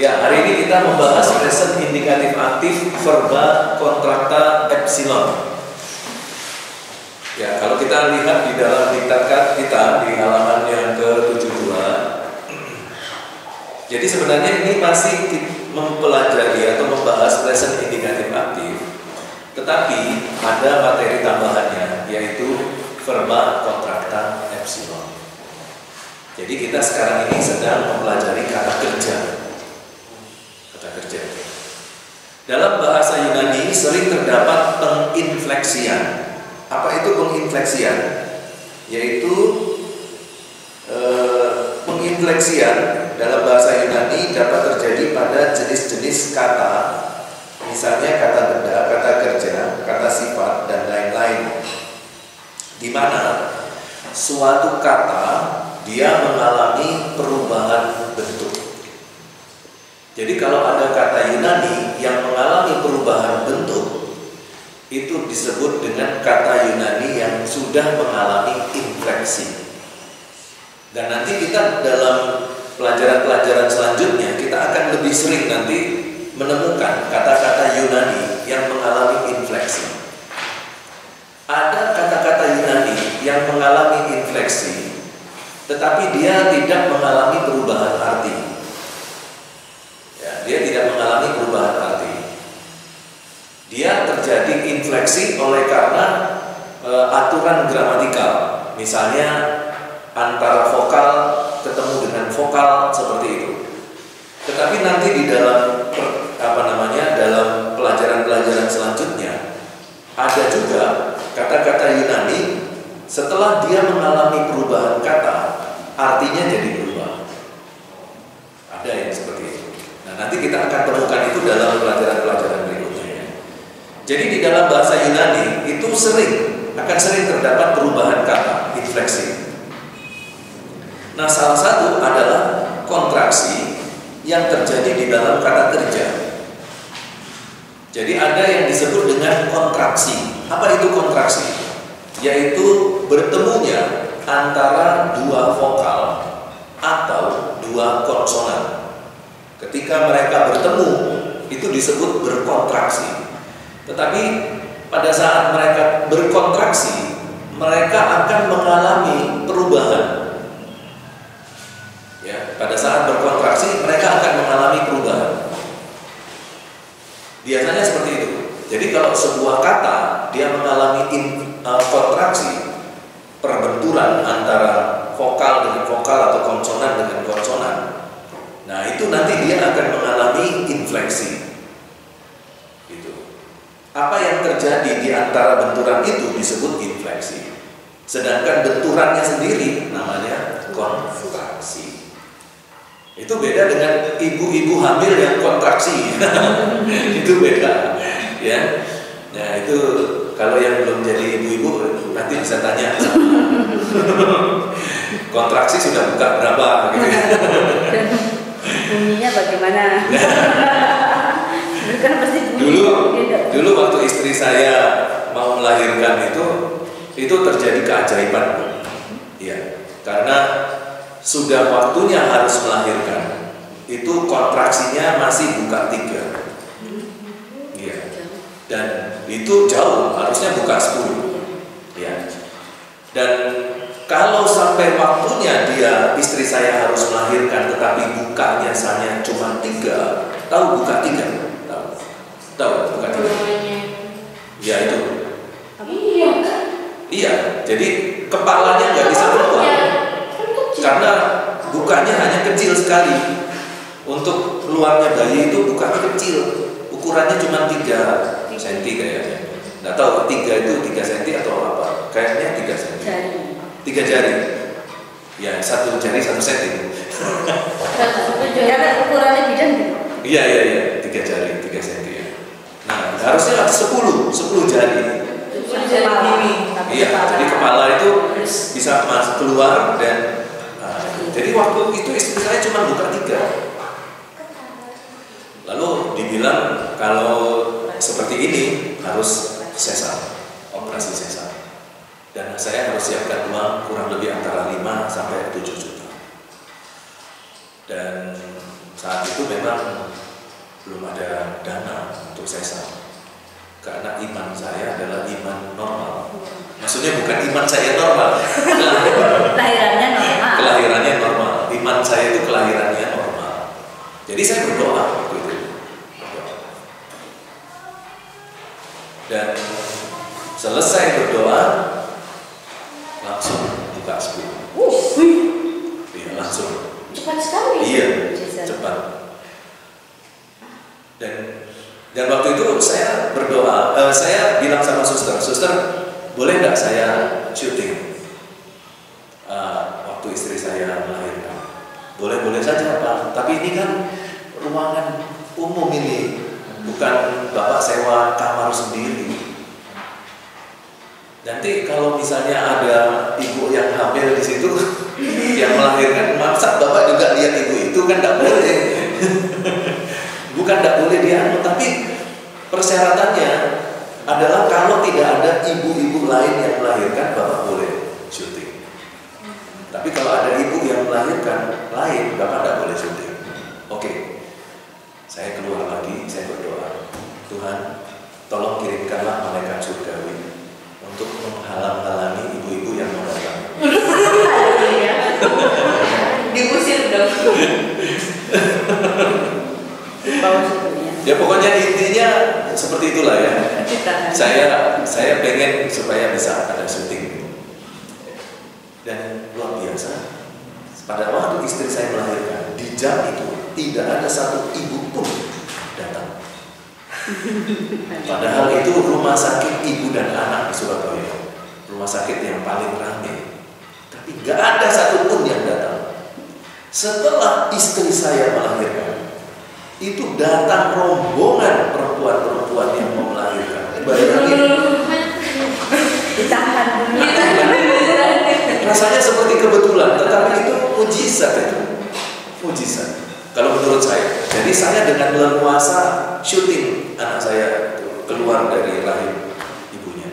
Ya, hari ini kita membahas present indikatif aktif verba kontrakta epsilon. Ya, kalau kita lihat di dalam diktat kita di halaman yang ke-72. Jadi sebenarnya ini masih mempelajari atau membahas present indikatif aktif. Tetapi ada materi tambahannya, yaitu verba kontrakta epsilon. Jadi kita sekarang ini sedang mempelajari kata kerja. Dalam bahasa Yunani sering terdapat penginfleksian. Apa itu penginfleksian? Yaitu penginfleksian dalam bahasa Yunani dapat terjadi pada jenis-jenis kata, misalnya kata benda, kata kerja, kata sifat, dan lain-lain, di mana suatu kata dia mengalami perubahan bentuk. Jadi kalau ada kata Yunani yang mengalami perubahan bentuk, itu disebut dengan kata Yunani yang sudah mengalami infleksi. Dan nanti kita dalam pelajaran-pelajaran selanjutnya kita akan lebih sering nanti menemukan kata-kata Yunani yang mengalami infleksi. Ada kata-kata Yunani yang mengalami infleksi, tetapi dia tidak mengalami perubahan arti. Dia tidak mengalami perubahan arti. Dia terjadi infleksi oleh karena aturan gramatikal. Misalnya antara vokal ketemu dengan vokal seperti itu. Tetapi nanti di dalam dalam pelajaran-pelajaran selanjutnya ada juga kata-kata Yunani setelah dia mengalami perubahan kata, artinya jadi berubah. Ada yang seperti itu. Nanti kita akan temukan itu dalam pelajaran-pelajaran berikutnya ya. Jadi di dalam bahasa Yunani itu akan sering terdapat perubahan kata, infleksi. Nah, salah satu adalah kontraksi yang terjadi di dalam kata kerja. Jadi ada yang disebut dengan kontraksi. Apa itu kontraksi? Yaitu bertemunya antara dua vokal atau dua konsonan. Ketika mereka bertemu, itu disebut berkontraksi. Tetapi pada saat mereka berkontraksi, mereka akan mengalami perubahan. Ya, pada saat berkontraksi, mereka akan mengalami perubahan. Biasanya seperti itu. Jadi kalau sebuah kata dia mengalami kontraksi, perbenturan antara vokal dengan vokal atau konsonan dengan konsonan. Nah, itu nanti dia akan mengalami infleksi. Gitu. Apa yang terjadi di antara benturan itu disebut infleksi. Sedangkan benturannya sendiri namanya kontraksi. Itu beda dengan ibu-ibu hamil yang kontraksi. Itu beda. Ya. Nah, itu kalau yang belum jadi ibu-ibu nanti bisa tanya. Kontraksi sudah buka berapa gitu. Bunyinya bagaimana? Kan pasti dulu waktu istri saya mau melahirkan itu terjadi keajaiban. Iya, karena sudah waktunya harus melahirkan. Itu kontraksinya masih buka 3. Iya. Dan itu jauh, harusnya buka 10. Iya. Dan kalau sampai waktunya istri saya harus melahirkan, tetapi bukanya hanya cuma 3, tahu buka 3? Tahu buka 3? Ya itu. Iya, jadi kepalanya nggak bisa keluar karena bukanya hanya kecil sekali. Untuk keluarnya bayi itu bukanya kecil, ukurannya cuma 3 cm kayaknya. Nggak tahu 3 itu 3 cm atau apa? Kayaknya 3 cm. 3 jari. Ya, 1 jari 1 cm. Karena ukurannya bidan. Iya, 3 jari 3 cm ya. Nah, harusnya 10 jari. Iya, jadi kepala itu bisa masuk keluar dan jadi waktu itu istri saya cuma buka 3. Lalu dibilang kalau seperti ini harus sesar, operasi sesar. Dan saya harus siapkan uang kurang lebih antara 5 sampai 7 juta. Dan saat itu memang belum ada dana untuk sesar. Karena iman saya adalah iman normal. Maksudnya bukan iman saya normal. Kelahirannya normal. Kelahirannya normal. Iman saya itu kelahirannya normal. Jadi saya berdoa waktu itu. Dan selesai berdoa, langsung buka sepuluh. Iya, langsung. Cepat sekali. Iya, cepat. Dan waktu itu saya berdoa, saya bilang sama suster, boleh nggak saya syuting waktu istri saya melahirkan? Boleh saja Pak, tapi ini kan ruangan umum ini, bukan Bapak sewa kamar sendiri. Nanti kalau misalnya ada ibu yang hamil di situ, yang melahirkan, masa Bapak juga lihat ibu itu kan nggak boleh. Bukan tidak boleh dianu, tapi persyaratannya adalah kalau tidak ada ibu-ibu lain yang melahirkan, Bapak boleh syuting. Tapi kalau ada ibu yang melahirkan lain, Bapak tidak boleh syuting. Oke, saya keluar lagi, saya berdoa, Tuhan, tolong kirimkanlah malaikat surgawi untuk menghalang-halangi ibu-ibu yang mau datang. Diusir dong. Ya pokoknya intinya seperti itulah ya. Saya pengen supaya bisa ada syuting. Dan luar biasa, pada waktu istri saya melahirkan, di jam itu tidak ada satu ibu pun datang. Padahal itu rumah sakit ibu dan anak di Surabaya, rumah sakit yang paling ramai, tapi nggak ada satupun yang datang. Setelah istri saya melahirkan, itu datang rombongan perempuan-perempuan yang mau melahirkan. Bayangin, ditahan dulu. rasanya seperti kebetulan, tetapi itu mujizat itu, mujizat. Kalau menurut saya, jadi saya dengan leluasa syuting anak saya itu keluar dari rahim ibunya.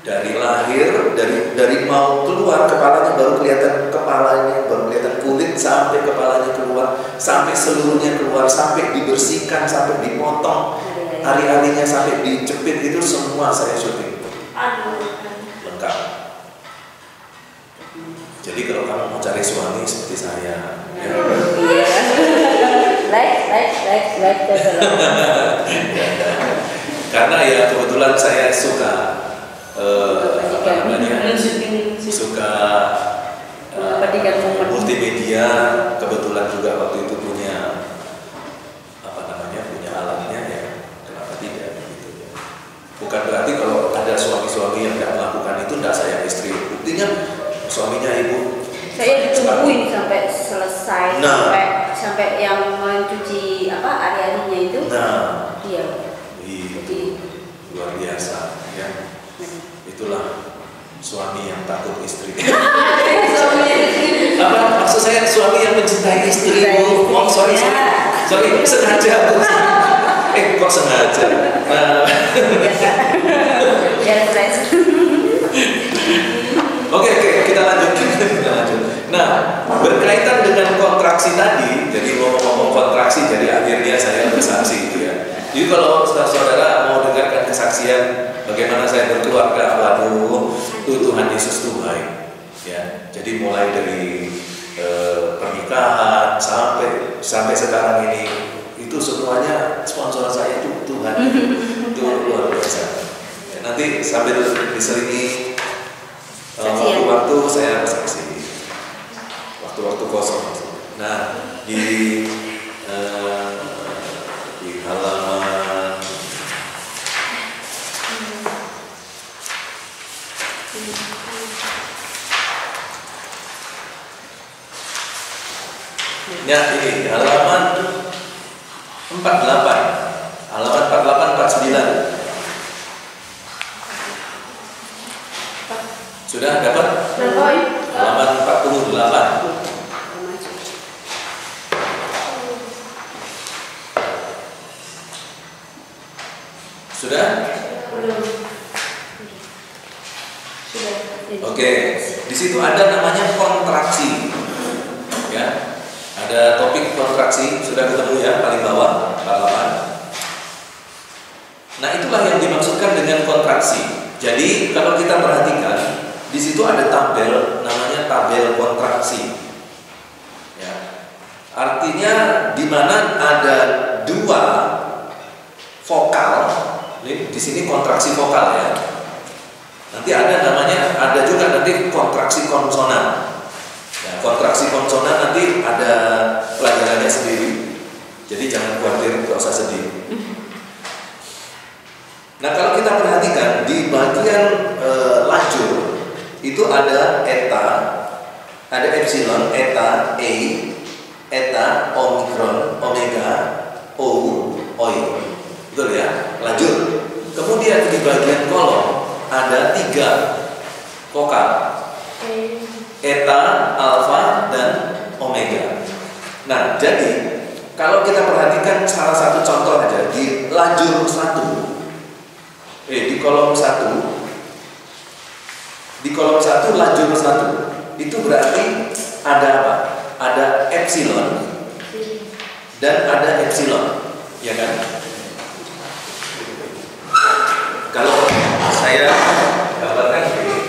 Dari lahir, dari mau keluar kepalanya baru kelihatan kepalanya, baru kelihatan kulit sampai kepalanya keluar, sampai seluruhnya keluar, sampai dibersihkan, sampai dipotong, ari-arinya sampai dijepit, itu semua saya syuting. Lengkap. Jadi kalau kamu mau cari suami seperti saya, ya. Like. Karena ya kebetulan saya suka suka multimedia, kebetulan juga waktu itu punya punya alatnya, ya kenapa tidak gitu ya. Bukan berarti kalau ada suami-suami yang tidak melakukan itu tidak sayang istri, buktinya suaminya ibu saya ditungguin sampai selesai, sampai yang mencuci ari-arinya itu. Iya. Itu luar biasa ya. Itulah suami yang takut istri. Maksud saya suami yang mencintai istri. Oh, sorry, sengaja. Kok sengaja? Oke, kita lanjut. Nah, berkaitan dengan kontraksi tadi, jadi ngomong-ngomong kontraksi, jadi akhirnya saya bersaksi itu ya. Jadi kalau saudara mau dengarkan kesaksian bagaimana saya berkeluarga, waduh, Tuhan Yesus itu baik. Ya, jadi mulai dari pernikahan sampai sekarang ini, itu semuanya sponsor saya itu Tuhan. Itu luar biasa. Ya, nanti sambil diselingi waktu-waktu saya bersaksi, waktu-waktu kosong. Nah, di halaman ini halaman 48, halaman 49. Sudah dapat? Halaman 48. Sudah? Oke, di situ ada namanya kontraksi. Ya, ada topik kontraksi, sudah ketemu ya paling bawah, halaman. Nah, itulah yang dimaksudkan dengan kontraksi. Jadi kalau kita perhatikan, di situ ada tabel, namanya tabel kontraksi. Ya, artinya di mana ada dua vokal, di sini kontraksi vokal ya. Nanti ada namanya, ada juga nanti kontraksi konsonan. Ya, kontraksi konsonan nanti ada pelajarannya sendiri. Jadi jangan khawatir, nggak usah sedih. Nah, kalau kita perhatikan di bagian lajur itu ada eta, ada epsilon, eta, e, eta, omikron, omega, o, oi. Betul ya? Lajur. Kemudian di bagian kolom ada 3 vokal, eta, alfa, dan omega. Nah, jadi kalau kita perhatikan salah satu contoh aja di lajur 1, di kolom 1, lajur 1 itu berarti ada apa? Ada epsilon dan ada epsilon, ya kan? Kalau saya gambarkan begini,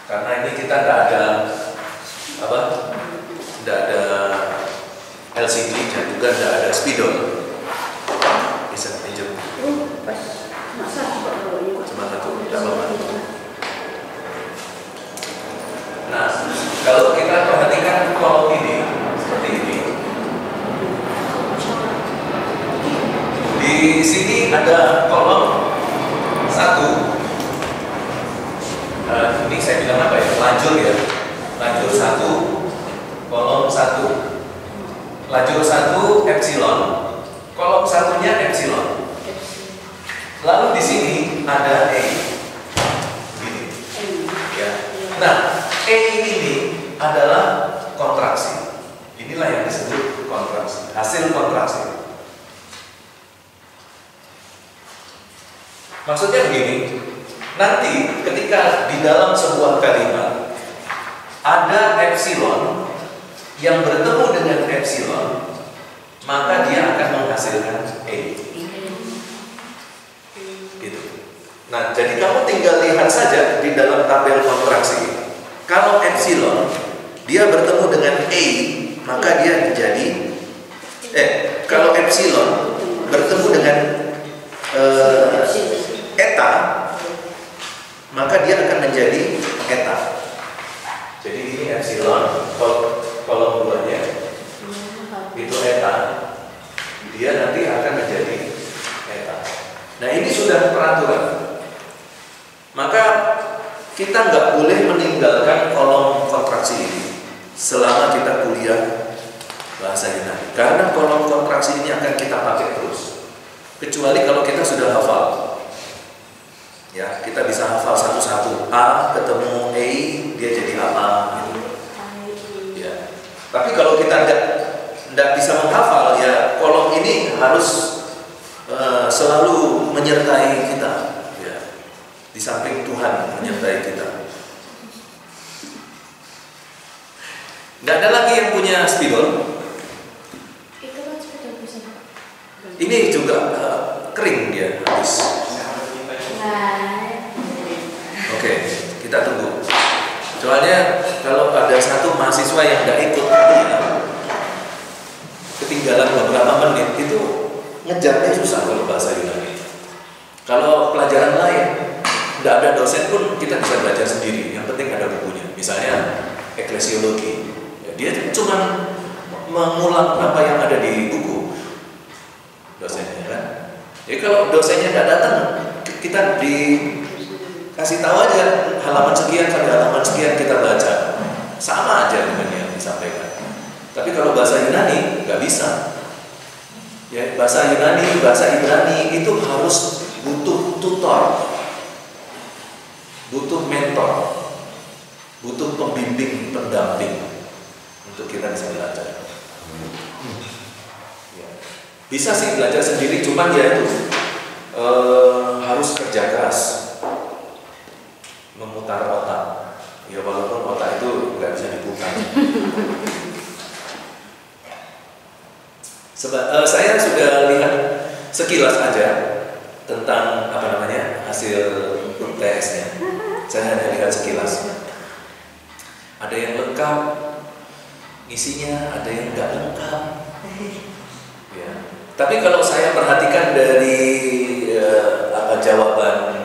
karena ini kita nggak ada apa, tidak ada LCD dan juga tidak ada spidol, bisa pinjam. Cuma satu, tidak apa-apa. Nah, kalau kita perhatikan kolom ini seperti ini. Di sini ada kolom 1. Ini saya bilang apa ya? Lajur ya. Lajur 1, kolom 1. Lajur 1 epsilon, kolom satunya epsilon. Lalu di sini ada E. Begini. Ya. Nah, E ini adalah kontraksi. Inilah yang disebut kontraksi, hasil kontraksi. Maksudnya begini, nanti ketika di dalam sebuah kalimat ada epsilon yang bertemu dengan epsilon, maka dia akan menghasilkan E. Gitu. Nah, jadi kamu tinggal lihat saja di dalam tabel kontraksi. Kalau epsilon dia bertemu dengan E, maka dia menjadi kalau epsilon bertemu dengan eta, maka dia akan menjadi eta. Jadi ini epsilon, kolom 2-nya itu eta, dia nanti akan menjadi eta. Nah, ini sudah peraturan. Maka kita nggak boleh meninggalkan kolom kontraksi ini selama kita kuliah bahasa Yunani, karena kolom kontraksi ini akan kita pakai terus, kecuali kalau kita sudah hafal. Ya, kita bisa hafal satu-satu. A ketemu E, dia jadi apa gitu. Ya. Tapi kalau kita tidak bisa menghafal, ya kolom ini harus selalu menyertai kita. Ya. Di samping Tuhan menyertai kita. Tidak ada lagi yang punya spidol. Ini juga kering dia habis. Oke, kita tunggu. Soalnya kalau ada satu mahasiswa yang nggak ikut ketinggalan beberapa menit, itu ngejarnya susah kalau bahasa Yunani. Kalau pelajaran lain nggak ada dosen pun kita bisa belajar sendiri. Yang penting ada bukunya. Misalnya eklesiologi, ya, dia cuma mengulang apa yang ada di buku dosennya kan. Jadi kalau dosennya nggak datang, kita dikasih tahu aja halaman sekian sampai halaman sekian kita baca, sama aja dengan yang disampaikan. Tapi kalau bahasa Yunani nggak bisa. Ya, bahasa Yunani, bahasa Ibrani itu harus butuh tutor, butuh mentor, butuh pembimbing, pendamping untuk kita bisa belajar. Ya. Bisa sih belajar sendiri, cuman ya itu harus kerja keras. tentang apa namanya hasil UTS-nya. Saya hanya lihat sekilas. Ada yang lengkap isinya, ada yang nggak lengkap. Ya. Tapi kalau saya perhatikan dari jawaban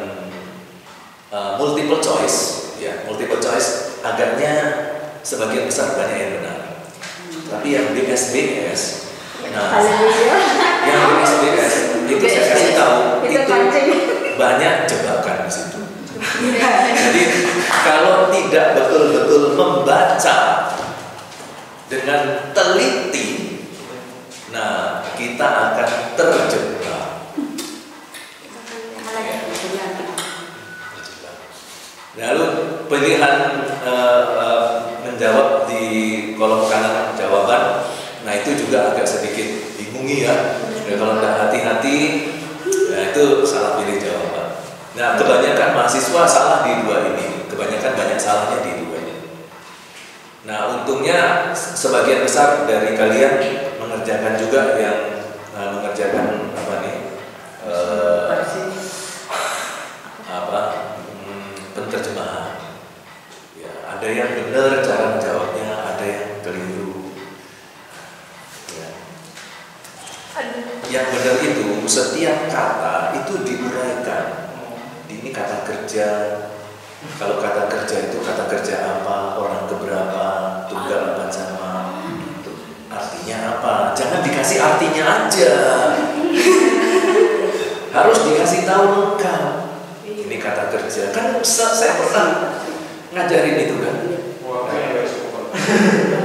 multiple choice, ya multiple choice, agaknya sebagian besar banyak yang benar. Tapi yang BSBS, nah, yang BSBS itu saya kasih tahu itu banyak jebakan di situ. Jadi kalau tidak betul-betul membaca dengan teliti, nah kita akan terjebak. Lalu pilihan menjawab di kolom kanan jawaban, nah itu juga agak sedikit bingungi ya. Kalau tidak hati-hati, nah itu salah pilih jawaban. Nah kebanyakan mahasiswa salah di dua ini, kebanyakan banyak salahnya di dua ini. Nah untungnya sebagian besar dari kalian mengerjakan juga yang mengerjakan apa nih? Penterjemahan. Ya, ada yang benar cara menjawabnya, ada yang keliru. Ya. Yang benar itu setiap kata itu diuraikan. Ini kata kerja. Kalau kata kerja itu kata kerja apa, orang keberapa, tunggal apa sama, artinya apa? Jangan dikasih artinya aja. Harus dikasih tahu lengkap. Ini kata kerja. Kan saya pernah ngajarin itu kan.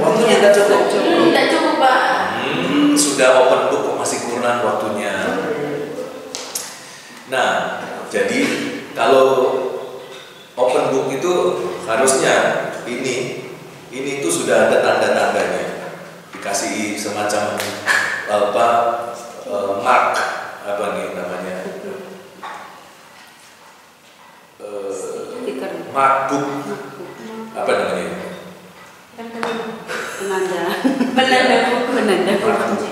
Waktunya tidak cukup. Tidak cukup, Pak. Sudah open book kok masih kurang waktunya. Nah, jadi kalau open book itu harusnya ini itu sudah ada tanda-tandanya. Dikasih semacam mark apa nih namanya? Mark book apa namanya? Penanda buku.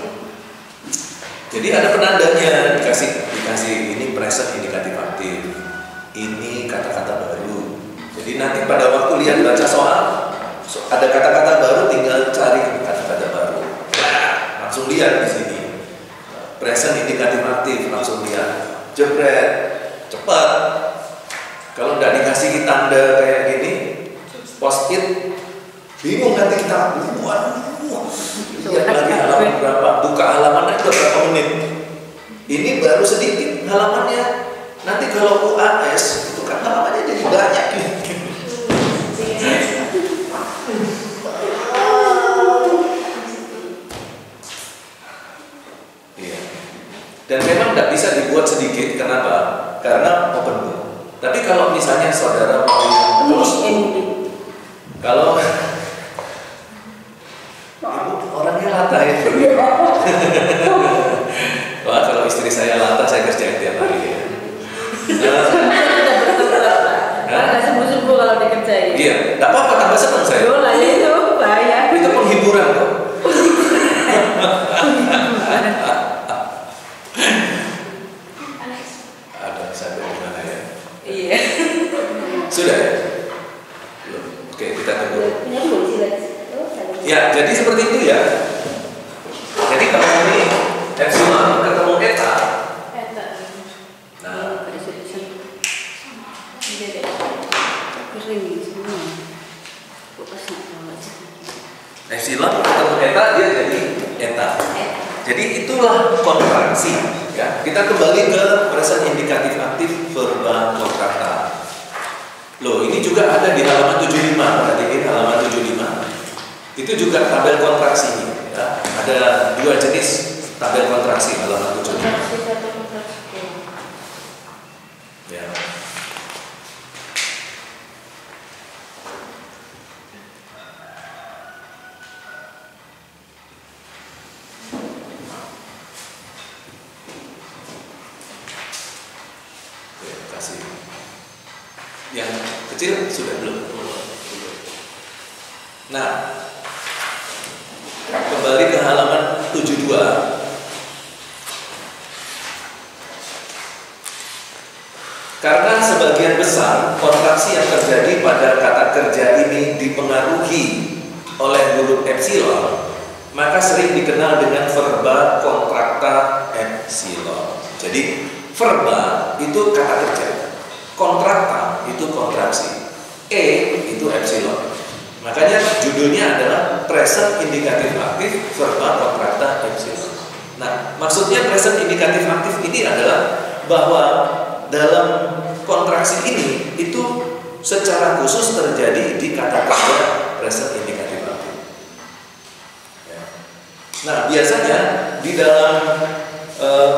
Jadi ada penandanya, dikasih ini present indikatif aktif, ini kata-kata baru. Jadi nanti pada waktu lihat baca soal, ada kata-kata baru, tinggal cari kata-kata baru. Nah, langsung lihat di sini. Present indikatif aktif, langsung lihat. Jebret, cepat. Kalau nggak dikasih tanda kayak gini, post-it, bingung nanti kita lihat lagi halaman berapa, buka halamannya itu berapa menit. Ini baru sedikit halamannya. Nanti kalau UAS itu kan halamannya jadi banyak. Iya. Dan memang nggak bisa dibuat sedikit. Kenapa? Karena open book. Tapi kalau misalnya saudara mau yang terus, kalau orangnya latah ya. Wah, kalau istri saya latah, saya kerjain tiap hari ya. Nggak sembuh-sembuh kalau dikerjain. Iya, nggak apa-apa, tambah senang saya. Yolah itu bahaya. Itu penghiburan kok. Ada sampai di mana ya? Iya. Sudah ya? Belum. Oke, kita tunggu. Ya, jadi seperti itu ya. Jadi kalau ini epsilon ketemu eta. Nah, epsilon ketemu eta dia jadi eta. Jadi itulah kontraksi. Ya, kita kembali ke present indikatif aktif verba kontrakta. Loh, ini juga ada di halaman 75. Perhatikan halaman 75. Itu juga tabel kontraksinya. Ya. Ada dua jenis tabel kontraksi halaman 75. Ya. Kasih. Yang kecil sudah belum? Nah, kembali ke halaman 72. Karena sebagian besar kontraksi yang terjadi pada kata kerja ini dipengaruhi oleh huruf epsilon, maka sering dikenal dengan verba kontrakta epsilon. Jadi verba itu kata kerja, kontrakta itu kontraksi, itu epsilon. Makanya judulnya adalah present indikatif aktif verba kontrakta epsilon. Nah, maksudnya present indikatif aktif ini adalah bahwa dalam kontraksi ini itu secara khusus terjadi di kata kerja present indikatif aktif. Nah, biasanya di dalam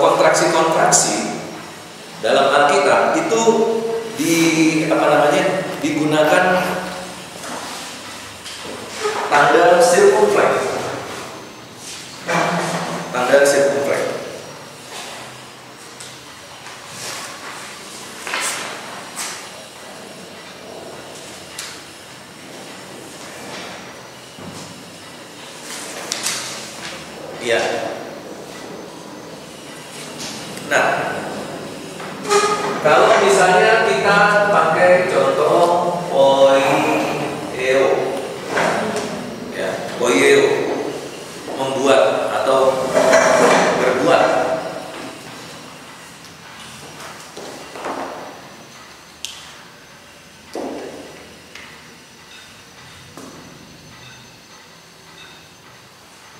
kontraksi-kontraksi dalam Alkitab itu digunakan tanda circumflex. Tanda circumflex. Iya. Nah, kalau misalnya kita pakai contoh poieo, ya, poieo, membuat atau berbuat.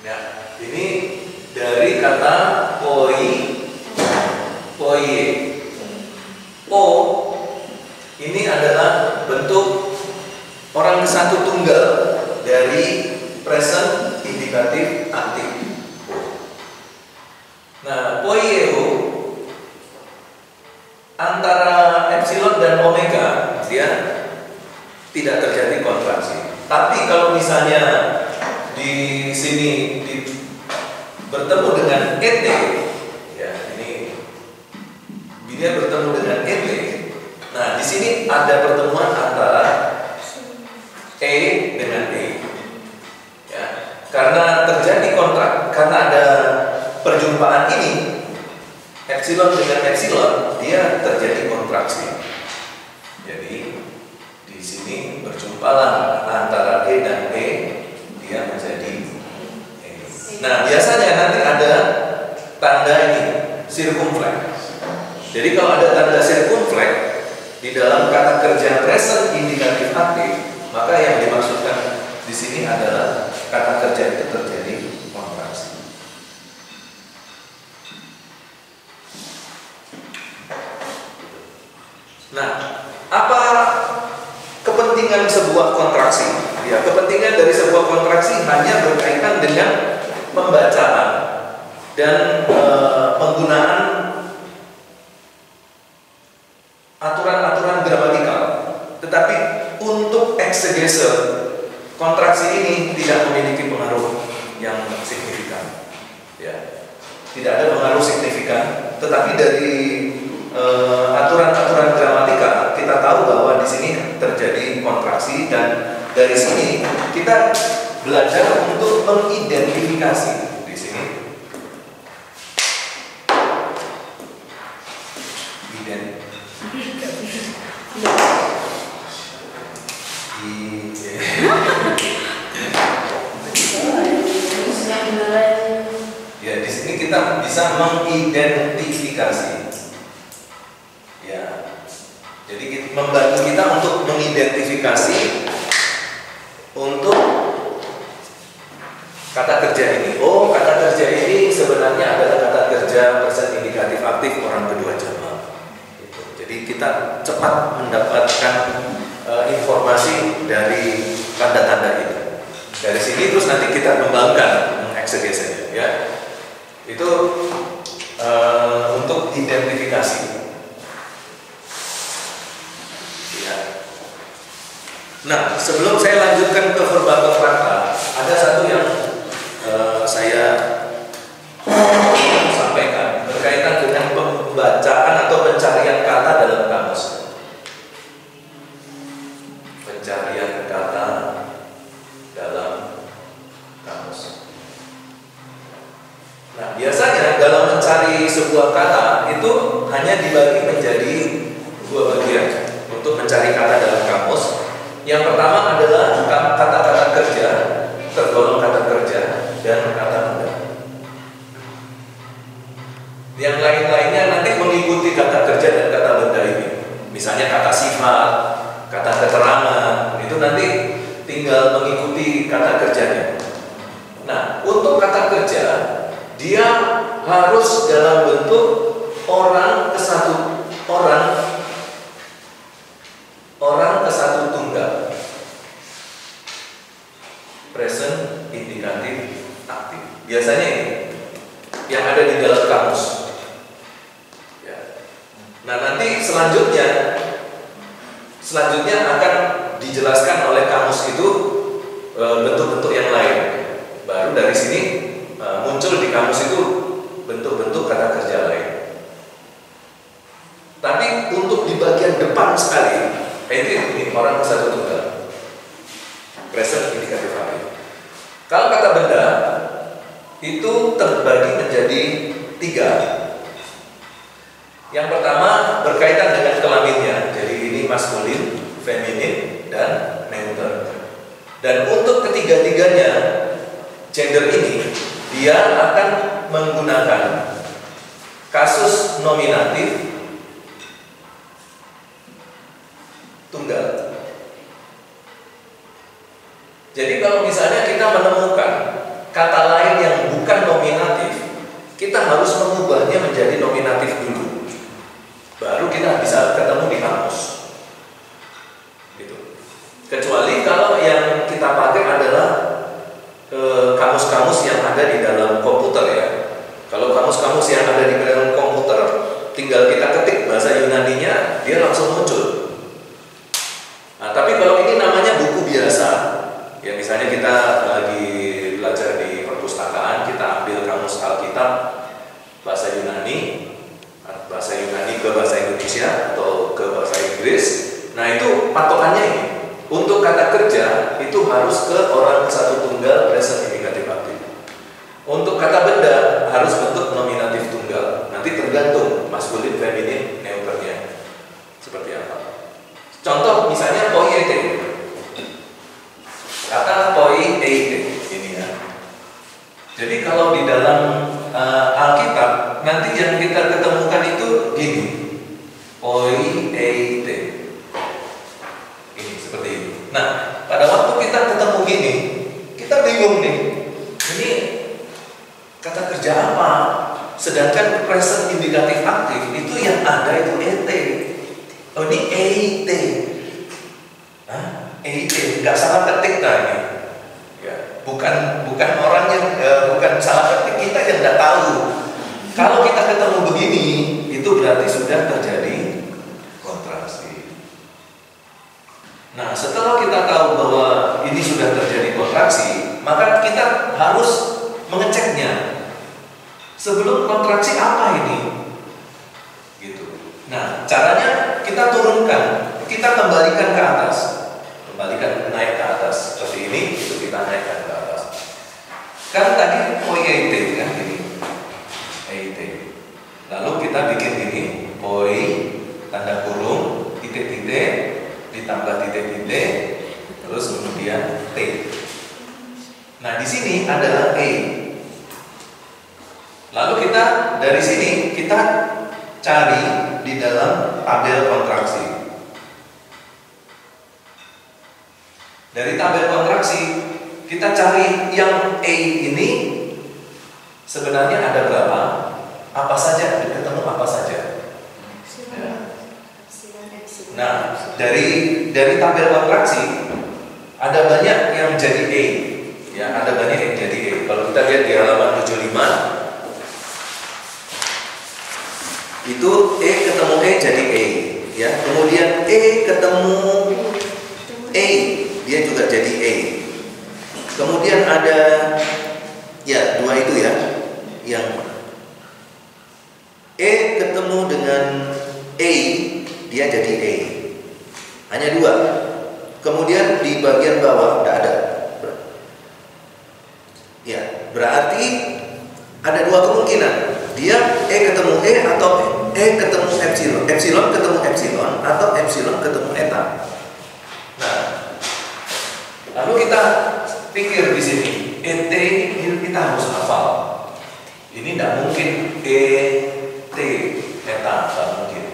Nah, ini dari kata poie. Po ini adalah bentuk orang satu tunggal dari present indikatif aktif. Nah, poieo antara epsilon dan omega dia tidak terjadi kontraksi. Tapi kalau misalnya di sini bertemu dengan et, ya ini dia bertemu dengan et. Nah, di sini ada pertemuan antara e dengan e. Ya, karena terjadi kontrak, karena ada perjumpaan ini epsilon dengan epsilon, dia terjadi kontraksi. Jadi di sini berjumpalah antara e dan e, dia menjadi e. Nah, biasanya nanti ada tanda ini circumflex. Jadi kalau ada tanda circumflex di dalam kata kerja present indikatif aktif, maka yang dimaksudkan di sini adalah kata kerja itu terjadi kontraksi. Nah, apa kepentingan sebuah kontraksi? Ya, kepentingan dari sebuah kontraksi hanya berkaitan dengan pembacaan dan penggunaan aturan-aturan gramatikal. Tetapi untuk eksegese, kontraksi ini tidak memiliki pengaruh yang signifikan. Ya, tidak ada pengaruh signifikan. Tetapi dari aturan-aturan gramatikal kita tahu bahwa di sini terjadi kontraksi, dan dari sini kita belajar untuk mengidentifikasi di sini. Ya, di sini kita bisa mengidentifikasi. Ya, jadi membantu kita untuk mengidentifikasi untuk kata kerja ini. Oh, kata kerja ini sebenarnya adalah kata kerja present indikatif aktif orang kedua jamak. Jadi kita cepat mendapatkan informasi dari tanda-tanda ini. Dari sini terus nanti kita kembangkan mengeksegese, ya. Itu untuk identifikasi. Ya. Nah, sebelum saya lanjutkan ke verba kontrakta, ada satu yang saya sampaikan berkaitan dengan pembacaan atau pencarian kata dalam kamus. Pencarian kata dalam kamus. Nah, biasanya dalam mencari sebuah kata itu hanya dibagi menjadi dua bagian untuk mencari kata dalam kamus. Yang pertama adalah kata-kata kerja, tergolong kata kerja dan kata benda. Yang lain-lainnya nanti mengikuti kata kerja dan kata benda ini. Misalnya kata sifat, kata keterangan, itu nanti tinggal mengikuti kata kerjanya. Nah, untuk kata kerja, dia harus dalam bentuk orang ke satu tunggal. Present, indikatif, aktif. Biasanya ini yang ada di dalam kamus. Ya. Nah, nanti selanjutnya akan dijelaskan oleh kamus itu bentuk-bentuk yang lain. Baru dari sini muncul di kamus itu bentuk-bentuk kata kerja lain. Tapi untuk di bagian depan sekali, ini orang ke satu tunggal. Present, indikatif, aktif. Kalau kata benda itu terbagi menjadi 3. Yang pertama berkaitan dengan kelaminnya. Jadi ini maskulin, feminin, dan neuter. Dan untuk ketiga-tiganya gender ini, dia akan menggunakan kasus nominatif tunggal. Jadi kalau misalnya kita menemukan kata lain yang bukan nominatif, kita harus mengubahnya menjadi nominatif dulu. Baru kita bisa ketemu di kamus. Gitu. Kecuali kalau yang kita pakai adalah kamus-kamus yang ada di dalam komputer ya. Kalau kamus-kamus yang ada di dalam komputer, tinggal kita ketik bahasa Yunaninya, dia langsung muncul. Nah, tapi kalau ini namanya buku biasa, ya misalnya kita lagi belajar di perpustakaan, kita ambil kamus Alkitab bahasa Yunani ke bahasa Indonesia atau ke bahasa Inggris. Nah, itu patokannya ini. Untuk kata kerja itu harus ke orang satu tunggal, present, indikatif, aktif. Untuk kata benda harus bentuk nominatif tunggal. Nanti tergantung maskulin, feminin, neuternya seperti apa. Contoh misalnya poiete. Kata poiete ini ya. Jadi kalau di dalam Alkitab nanti yang kita ketemukan itu gini. Poiete. Ini seperti itu. Nah, pada waktu kita ketemu gini, kita bingung nih. Ini kata kerja apa? Sedangkan present, indikatif, aktif itu yang ada itu et. Oh, ini eit. Eit, nggak salah ketik nah ini. Ya, bukan orang yang bukan salah ketik, kita yang nggak tahu. Kalau kita ketemu begini, itu berarti sudah terjadi kontraksi. Nah, setelah kita tahu bahwa ini sudah terjadi kontraksi, maka kita harus mengeceknya. Sebelum kontraksi apa ini? Gitu. Nah, caranya kita turunkan, kita kembalikan ke atas. Kembalikan naik ke atas seperti ini, itu kita naikkan ke atas. Kan tadi poiete kan gini. Eite. Lalu kita bikin gini, poi tanda kurung, titik-titik, ditambah titik-titik, terus kemudian T. Nah, di sini adalah E. Lalu kita dari sini kita cari di dalam tabel kontraksi. Dari tabel kontraksi kita cari yang E ini sebenarnya ada berapa? Apa saja? Ketemu apa saja? Ya. Nah, dari tabel kontraksi ada banyak yang jadi E. Ya, ada banyak yang jadi E. Kalau kita lihat di halaman 75 itu E ketemu E jadi E, ya. Kemudian E ketemu E, dia juga jadi E. Kemudian ada ya dua itu ya, yang E ketemu dengan E, dia jadi E. Hanya dua. Kemudian di bagian bawah tidak ada. Ya, berarti ada dua kemungkinan. Dia E ketemu E atau E ketemu epsilon. Epsilon ketemu epsilon mungkin ET, eta, nggak mungkin.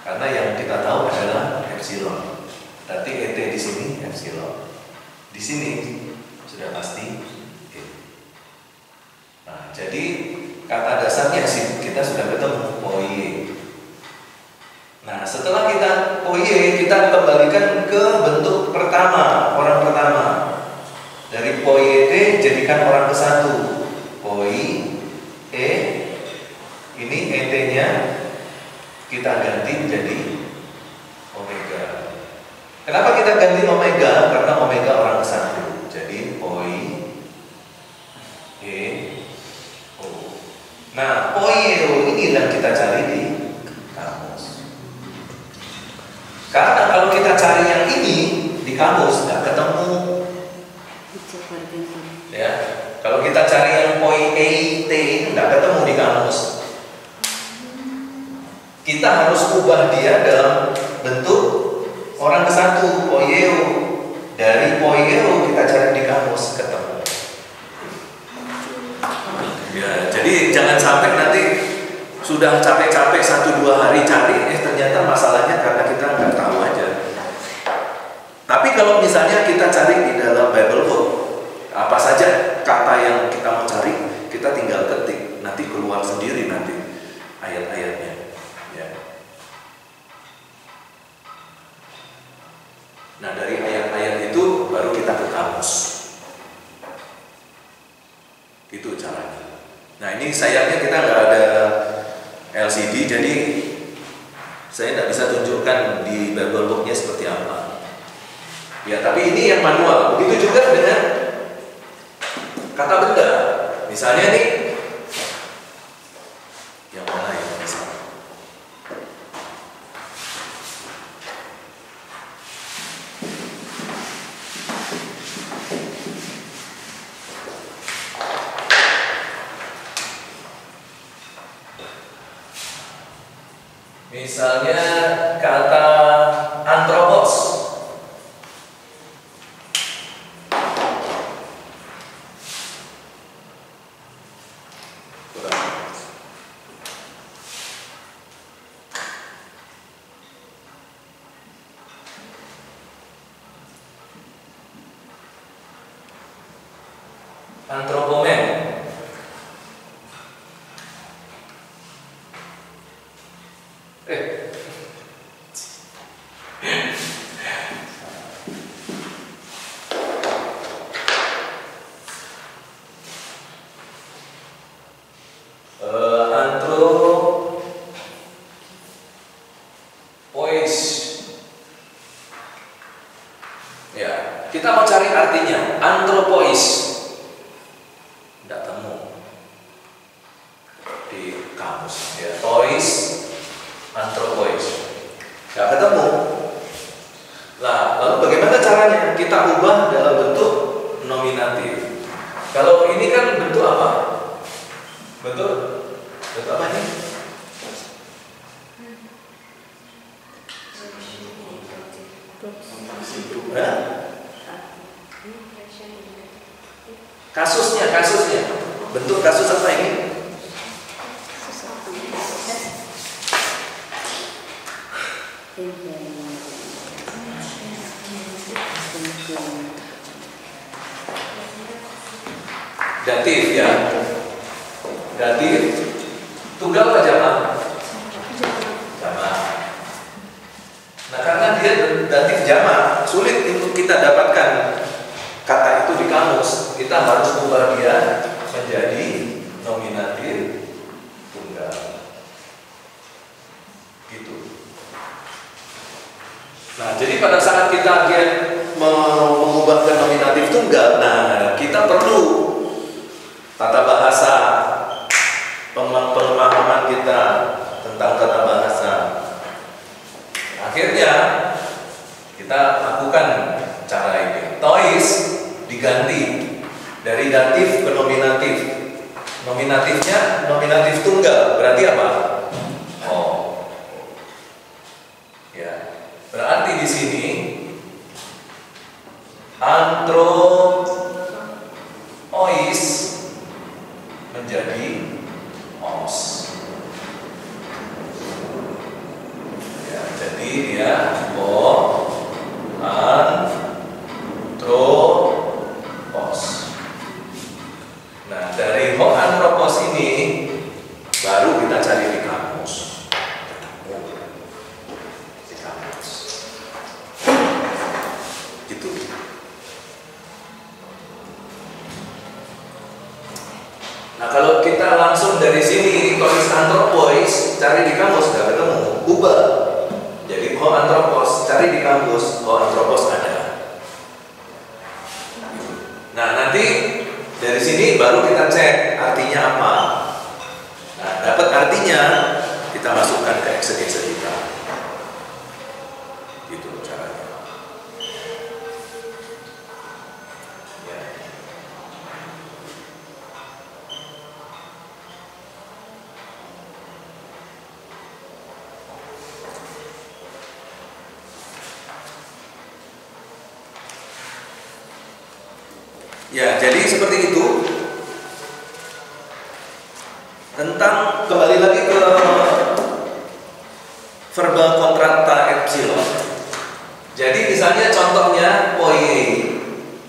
Karena yang kita tahu adalah epsilon. Berarti ET di sini epsilon. Di sini sudah pasti E. Nah, jadi kata dasarnya sih kita sudah ketemu POY. Nah, setelah kita POY, kita kembalikan ke bentuk pertama, orang pertama. Dari POY T jadikan orang ke-1. POY E, ini ET-nya kita ganti menjadi omega. Kenapa kita ganti omega? Karena omega orang ke-1. Jadi POY E O. Nah, POY E O ini yang kita cari di kamus. Karena kalau kita cari yang ini di kamus nggak ketemu. Ya, kalau kita cari yang POY E T nggak ketemu di kamus. Kita harus ubah dia dalam bentuk orang ke-1, POY E O. Dari POY E O kita cari di kamus ketemu. Ya, jadi jangan sampai nanti sudah capek-capek 1-2 hari cari, ternyata masalahnya karena kita nggak tahu aja. Tapi kalau misalnya kita cari di dalam Bible Book, apa saja kata yang kita mau cari, kita tinggal ketik, nanti keluar sendiri nanti ayat-ayatnya. Ya. Nah, dari ayat-ayat itu baru kita ke kamus. Itu caranya. Nah, ini sayangnya kita nggak ada LCD, jadi saya nggak bisa tunjukkan di Bible Book-nya seperti apa. Ya, tapi ini yang manual. Begitu juga dengan kata benda. Misalnya nih, yang mana ya? Misalnya kata antropos. Antropomen. Antropois. Ya, kita mau cari artinya antropois. Tidak temu di kamus. Ya, tois, antropois. Tidak ketemu. Nah, lalu bagaimana caranya? Kita ubah dalam bentuk nominatif. Kalau ini kan bentuk apa? Bentuk apa ini? Kasusnya. Bentuk kasus apa ini? Datif ya. Datif. Tunggal apa jamak? Jamak. Nah, karena dia datif jamak, sulit untuk kita dapatkan kata itu di kamus. Kita harus ubah dia menjadi nominatif tunggal. Gitu. Nah, jadi pada saat kita mengubah ke nominatif tunggal, nah kita perlu tata bahasa, pemahaman kita tentang tata bahasa. Akhirnya kita lakukan cara ini. Tois diganti dari datif ke nominatif. Nominatifnya nominatif tunggal. Berarti apa? Oh. Ya. Berarti di sini antropois menjadi O. Jadi dia hoanthropos. Nah, dari hoanthropos ini baru kita cari di kamus. Di kamus. Gitu. Nah, kalau kita langsung dari sini tulis anthropois, cari di kamus nggak ketemu, ubah. Jadi hoanthropos, cari di kamus, hoanthropos ada. Nah, nanti dari sini baru kita cek artinya apa. Nah, dapat artinya kita masukkan ke eksegese kita. Gitu caranya. Ya. Ya, jadi seperti itu. Tentang kembali lagi ke verbal kontrakta epsilon. Jadi misalnya contohnya poie,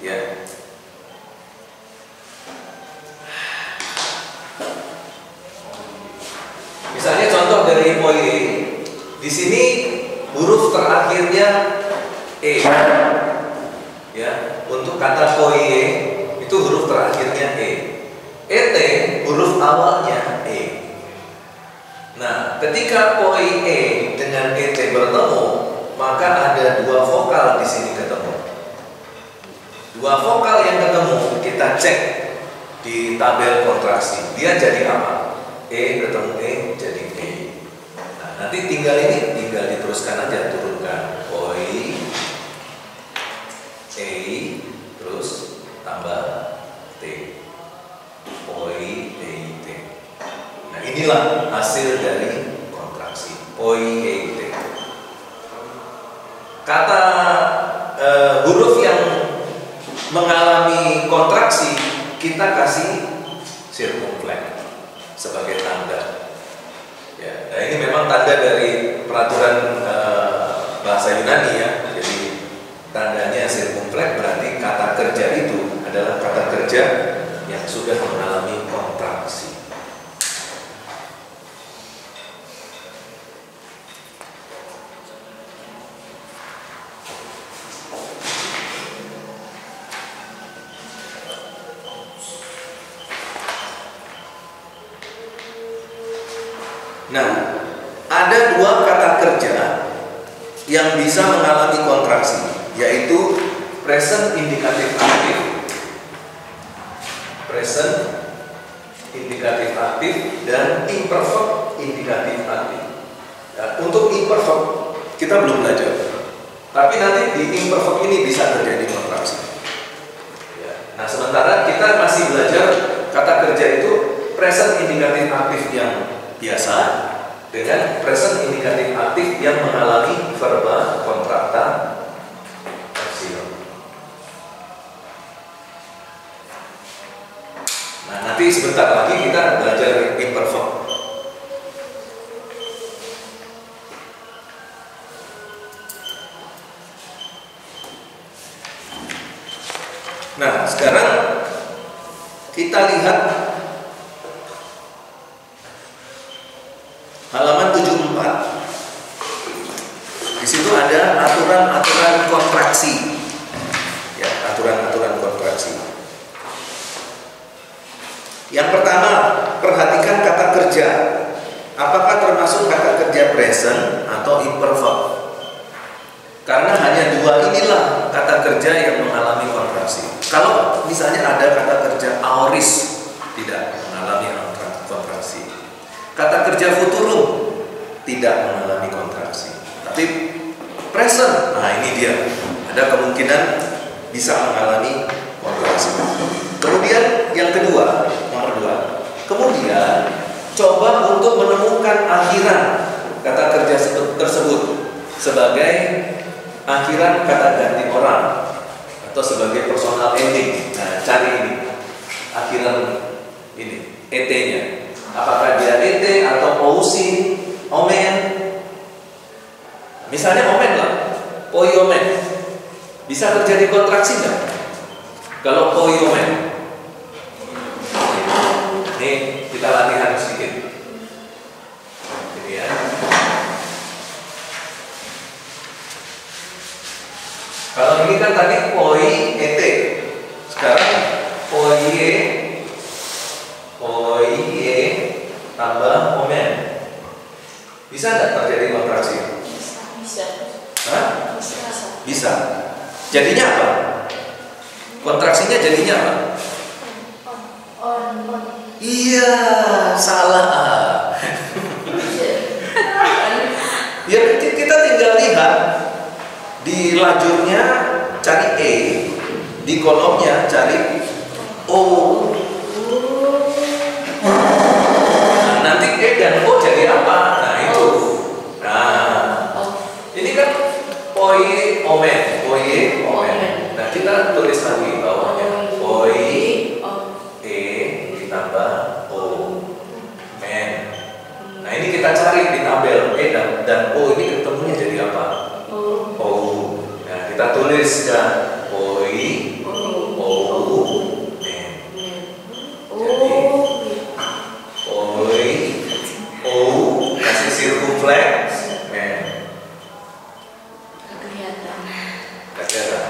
ya. Misalnya contoh dari poie, di sini huruf terakhirnya e. Ya, untuk kata poie itu huruf terakhirnya e. Et huruf awalnya e. Nah, ketika poie dengan et bertemu, maka ada dua vokal di sini ketemu. Dua vokal yang ketemu kita cek di tabel kontraksi. Dia jadi apa? E ketemu e jadi e. Nah, nanti tinggal diteruskan aja, turunkan poie e terus tambah t. Poie t. Nah, inilah hasil dari kontraksi poie t. Kata huruf yang mengalami kontraksi kita kasih sirkumfleks sebagai tanda. Ya, nah ini memang tanda dari peraturan bahasa Yunani ya. Jadi tandanya sirkumfleks berarti kata kerja itu adalah kata kerja yang sudah mengalami kontraksi. Nah, ada dua kata kerja yang bisa mengalami kontraksi, yaitu present indikatif aktif, present indikatif aktif, dan imperfect indikatif aktif. Nah, untuk imperfect kita belum belajar, tapi nanti di imperfect ini bisa terjadi kontraksi. Ya. Nah, sementara kita masih belajar kata kerja itu present indikatif aktif yang biasa dengan present indikatif aktif yang mengalami verba kontrakta epsilon. Nah, nanti sebentar lagi kita belajar imperfect. Nah, sekarang kita lihat halaman 74. Di situ ada aturan-aturan kontraksi. Ya, aturan-aturan kontraksi. Yang pertama, perhatikan kata kerja. Apakah termasuk kata kerja present atau imperfect? Karena hanya dua inilah kata kerja yang mengalami kontraksi. Kalau misalnya ada kata kerja aoris, tidak mengalami kontraksi. Kata kerja futurum tidak mengalami kontraksi. Tapi present, nah ini dia, ada kemungkinan bisa mengalami kontraksi. Kemudian yang kedua, nomor 2, kemudian coba untuk menemukan akhiran kata kerja tersebut sebagai akhiran kata ganti orang atau sebagai personal ending. Nah, cari ini akhiran ini et-nya. Apakah dia et atau ousin, omen? Misalnya omen lah, poiomen. Bisa terjadi kontraksi nggak? Kalau poiomen. Nih, kita latihan sedikit. Ini ya. Kalau ini kan tadi poi-et. Sekarang poi-e tambah omen. Bisa nggak terjadi kontraksi? Bisa. Hah? Bisa. Bisa. Jadinya apa? Kontraksinya jadinya apa? On. Iya, salah. Ya kita tinggal lihat di lajurnya cari E, di kolomnya cari O. Nah, nanti E dan O jadi apa? Nah itu. Nah, ini kan poi-omen. Nah kita tulis lagi bawahnya poi-e ditambah O men. Nah ini kita cari di tabel E dan O ini ketemunya jadi apa? O. Nah kita tulis kan poi-o men. Jadi poi-o kasih sirkumfleks men. Kelihatan. Kelihatan.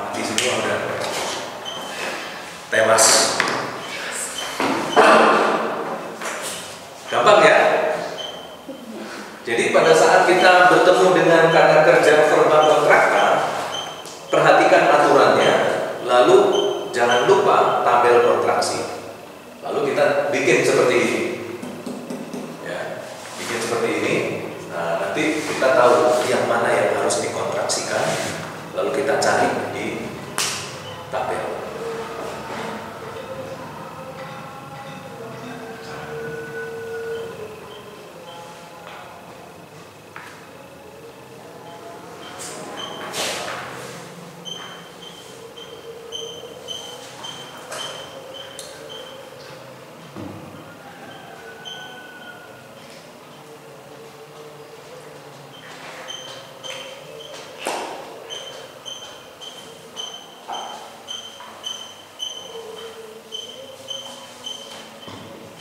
Mati semua udah tewas. Gampang ya? Jadi pada saat kita bertemu dengan kata kerja verba kontrakta, perhatikan aturannya, lalu jangan lupa tabel kontraksi. Lalu kita bikin seperti ini, ya, bikin seperti ini. Nah, nanti kita tahu yang mana yang harus dikontraksikan, lalu kita cari di tabel.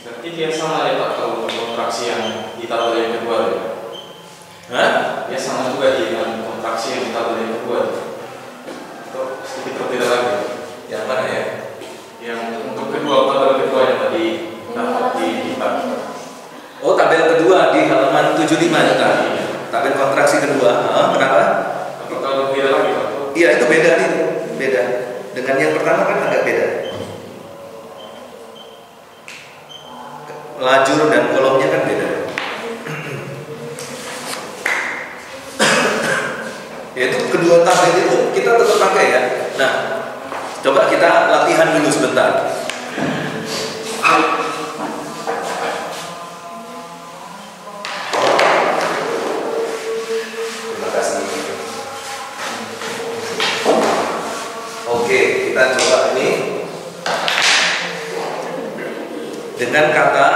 Berarti dia sama ya Pak kalau untuk kontraksi yang di tabel yang kedua ya? Hah? Dia sama juga dengan kontraksi yang di tabel yang kedua. Atau sedikit berbeda lagi? Yang mana ya? Yang untuk tabel kedua yang tadi dapat di tabel. Oh, tabel kedua di halaman 75 tadi. Tabel kontraksi kedua. Kenapa? Apakah berbeda lagi Pak? Iya, itu beda nih. Beda. Dengan yang pertama kan agak beda. Lajur dan kolomnya kan beda. Yaitu kedua tabel itu kita tetap pakai ya. Nah, coba kita latihan dulu sebentar. Terima kasih. Oke, kita coba ini dengan kata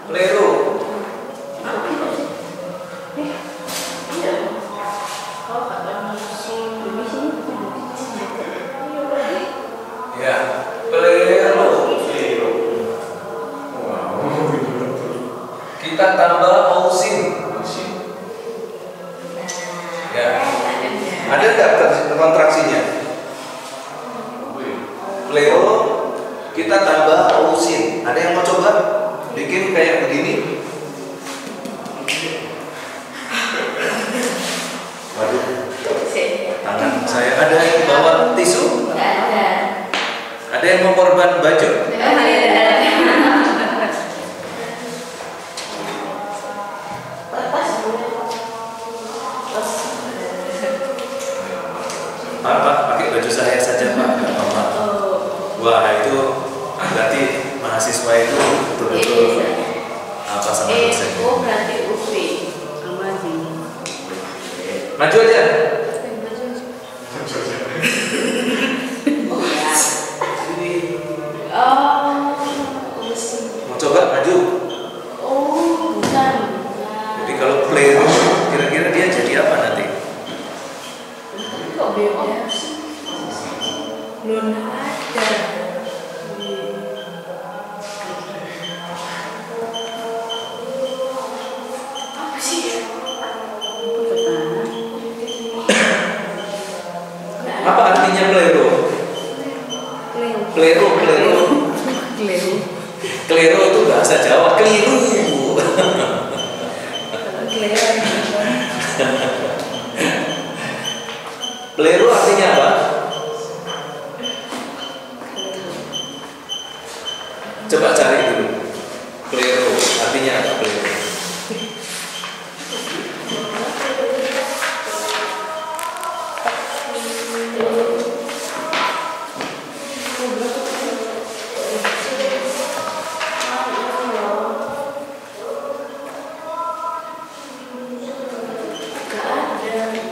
Plero. Ya, plero. Kita tambah ausin. Ya. Ada nggak kontraksinya? Plero. Kita tambah ausin. Ada yang mau coba bikin kayak begini? Waduh, tangan saya. Ada yang bawa tisu? Nggak ada. Ada yang mau korban baju? mahasiswa itu betul-betul apa sama dosen. Oh berarti UV. Sama sih. Maju aja. Oh ya. Oh. Mau coba maju. Oh bukan. Jadi kalau play kira-kira dia jadi apa nanti? Kok beda sih? Belum ada. Apa sih? Apa artinya plero? Plero, plero. Klero itu bahasa Jawa, keliru. Plero artinya apa? Coba cari dulu. Plero artinya apa? Plero.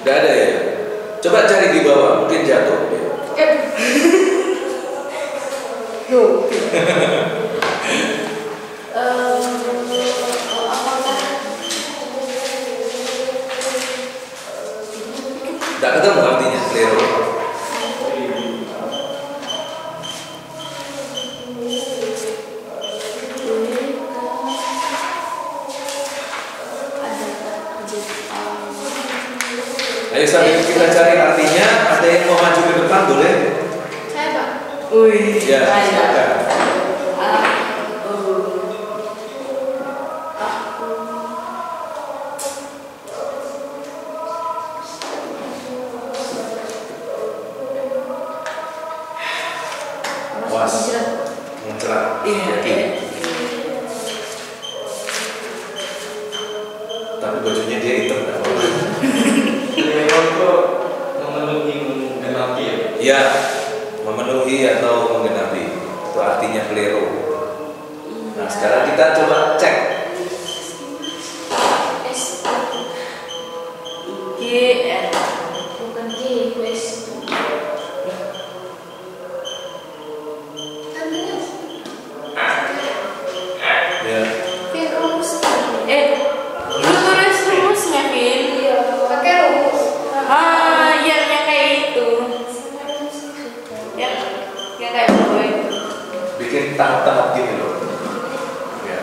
Gak ada ya? Coba cari di bawah, mungkin jatuh. Gak ketemu artinya, klero. Ayo sambil kita cari artinya, ada yang mau maju ke depan boleh? Saya Pak. Wih. Ya, silakan. Was, muncrat. Iya. Tapi bajunya dia hitam, nggak apa-apa. Klero itu memenuhi menggenapi ya. Ya, memenuhi atau menggenapi itu artinya klero. Nah, sekarang kita coba cek. GR bukan G, wes. Ya, Lu tulis rumusnya, Vin. Pakai rumus. Yang kayak itu. Yang kayak bawah itu. bikin tahap-tahap gitu loh. Ya.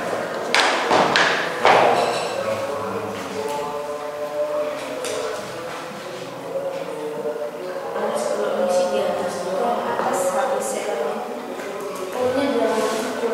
Kalau isi di atas, habis selnya. Pokoknya di dalam itu.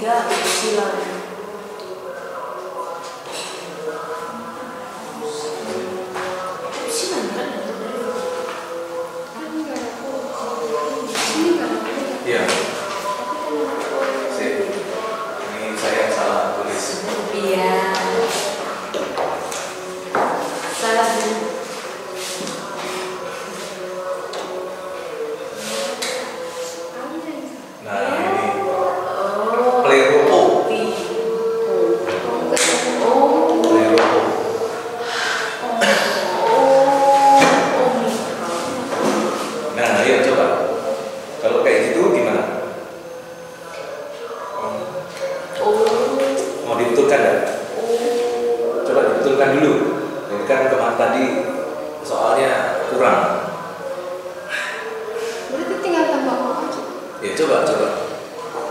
Omega Epsilon. Epsilon kan Iya. Sip. Ini saya salah tulis. iya. Salah dulu. Nah, ini Pleropo. Pleropo. Nah, ayo coba. Kalau kayak gitu gimana? Mau dibetulkan ya? Coba dibetulkan dulu. Ini kan kemarin tadi soalnya kurang. Berarti tinggal tambah O aja. Ya coba.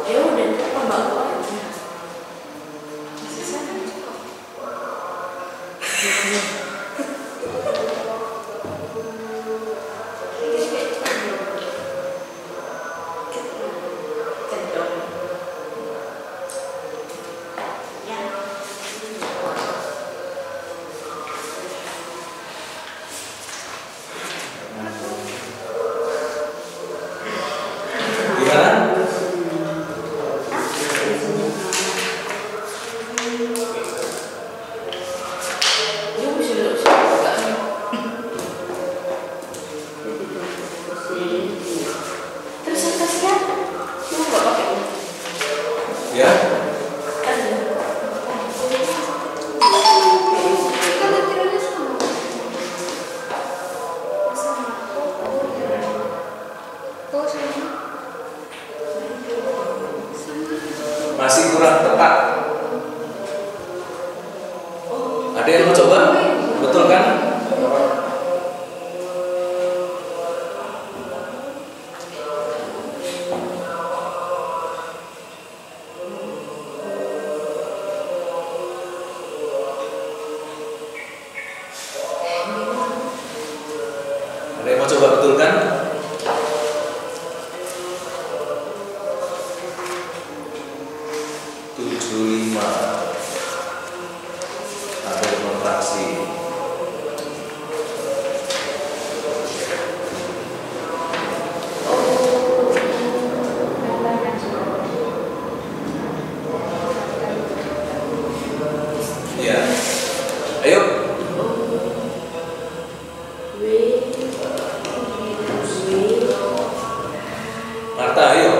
Ya udah, tambah aku aja. Sisa kan cukup. Gimana? Terus atasnya cuma nggak pakai U. Ya? Ada. Kan aturannya sama. Oh, sama. Masih kurang tepat. Ada yang mau coba? Betul kan? Ada yang mau coba betulkan? Lima ada kontraksi. Ya, ayo. Marta, ayo.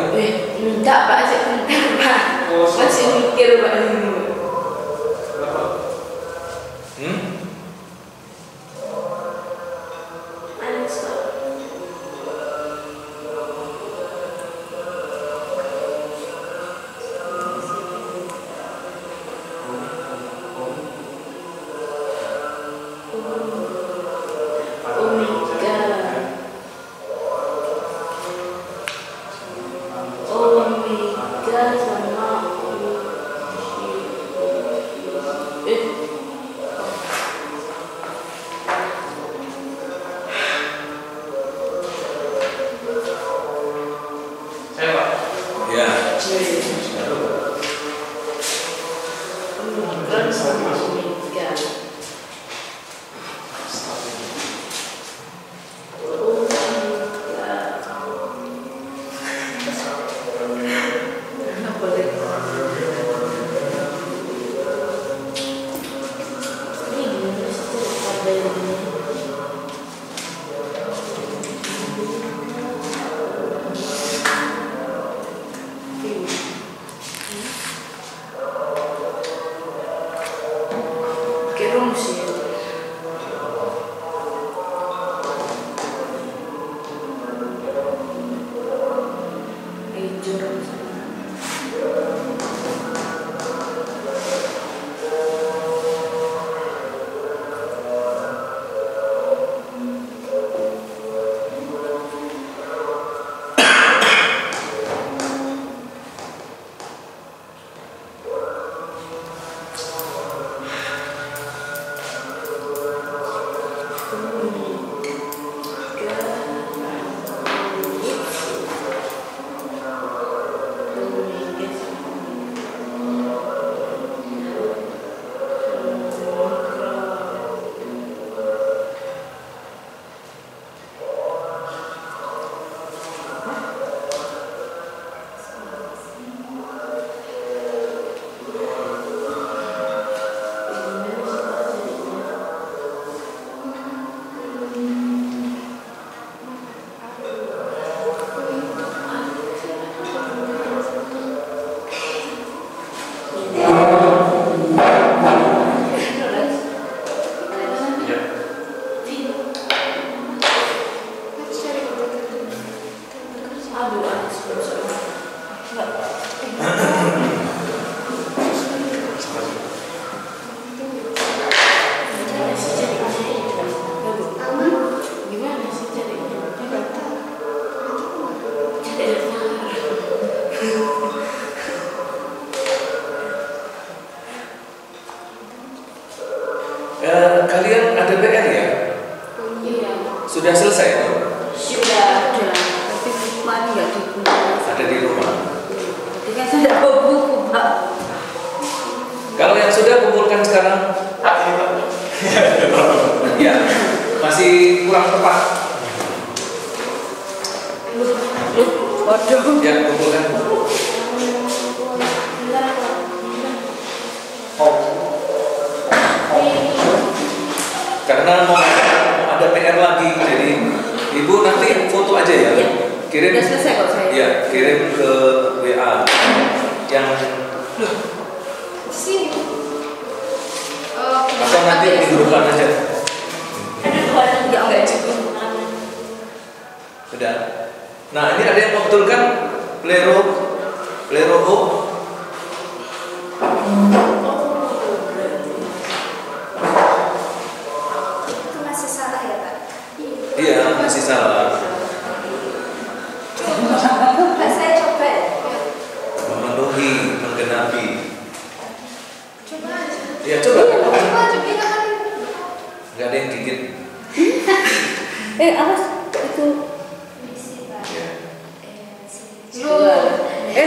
Enggak Pak, sebentar Pak. Masih mikir Pak. Manis Pak. Omega sama Saya Pak. Ya. Omikron sama Omega. Gimana sih carinya? Kalian ada PR ya? Iya. Sudah selesai? Sudah. Tapi buku nggak dibuka. Ada di rumah. Jadi kan saya tidak bawa buku, Pak. Kalau yang sudah kumpulkan sekarang, ya masih kurang tepat. Waduh. Ya kumpulkan. Karena mau ada PR lagi, jadi ibu nanti foto aja ya. Iya. Kirim. Sudah selesai kok saya. Ya, kirim ke WA yang Sini. atau nanti minggu depan aja. Ya enggak cukup. Sudah. Nah, ini ada yang mau betulkan Plero O. Itu masih salah ya, Pak? Iya, masih salah. Coba saya coba ya. Memenuhi, menggenapi. Coba aja. Ya, coba. Coba aja kita kan. Nggak ada yang gigit. Awas itu. Misi, Pak. Ya.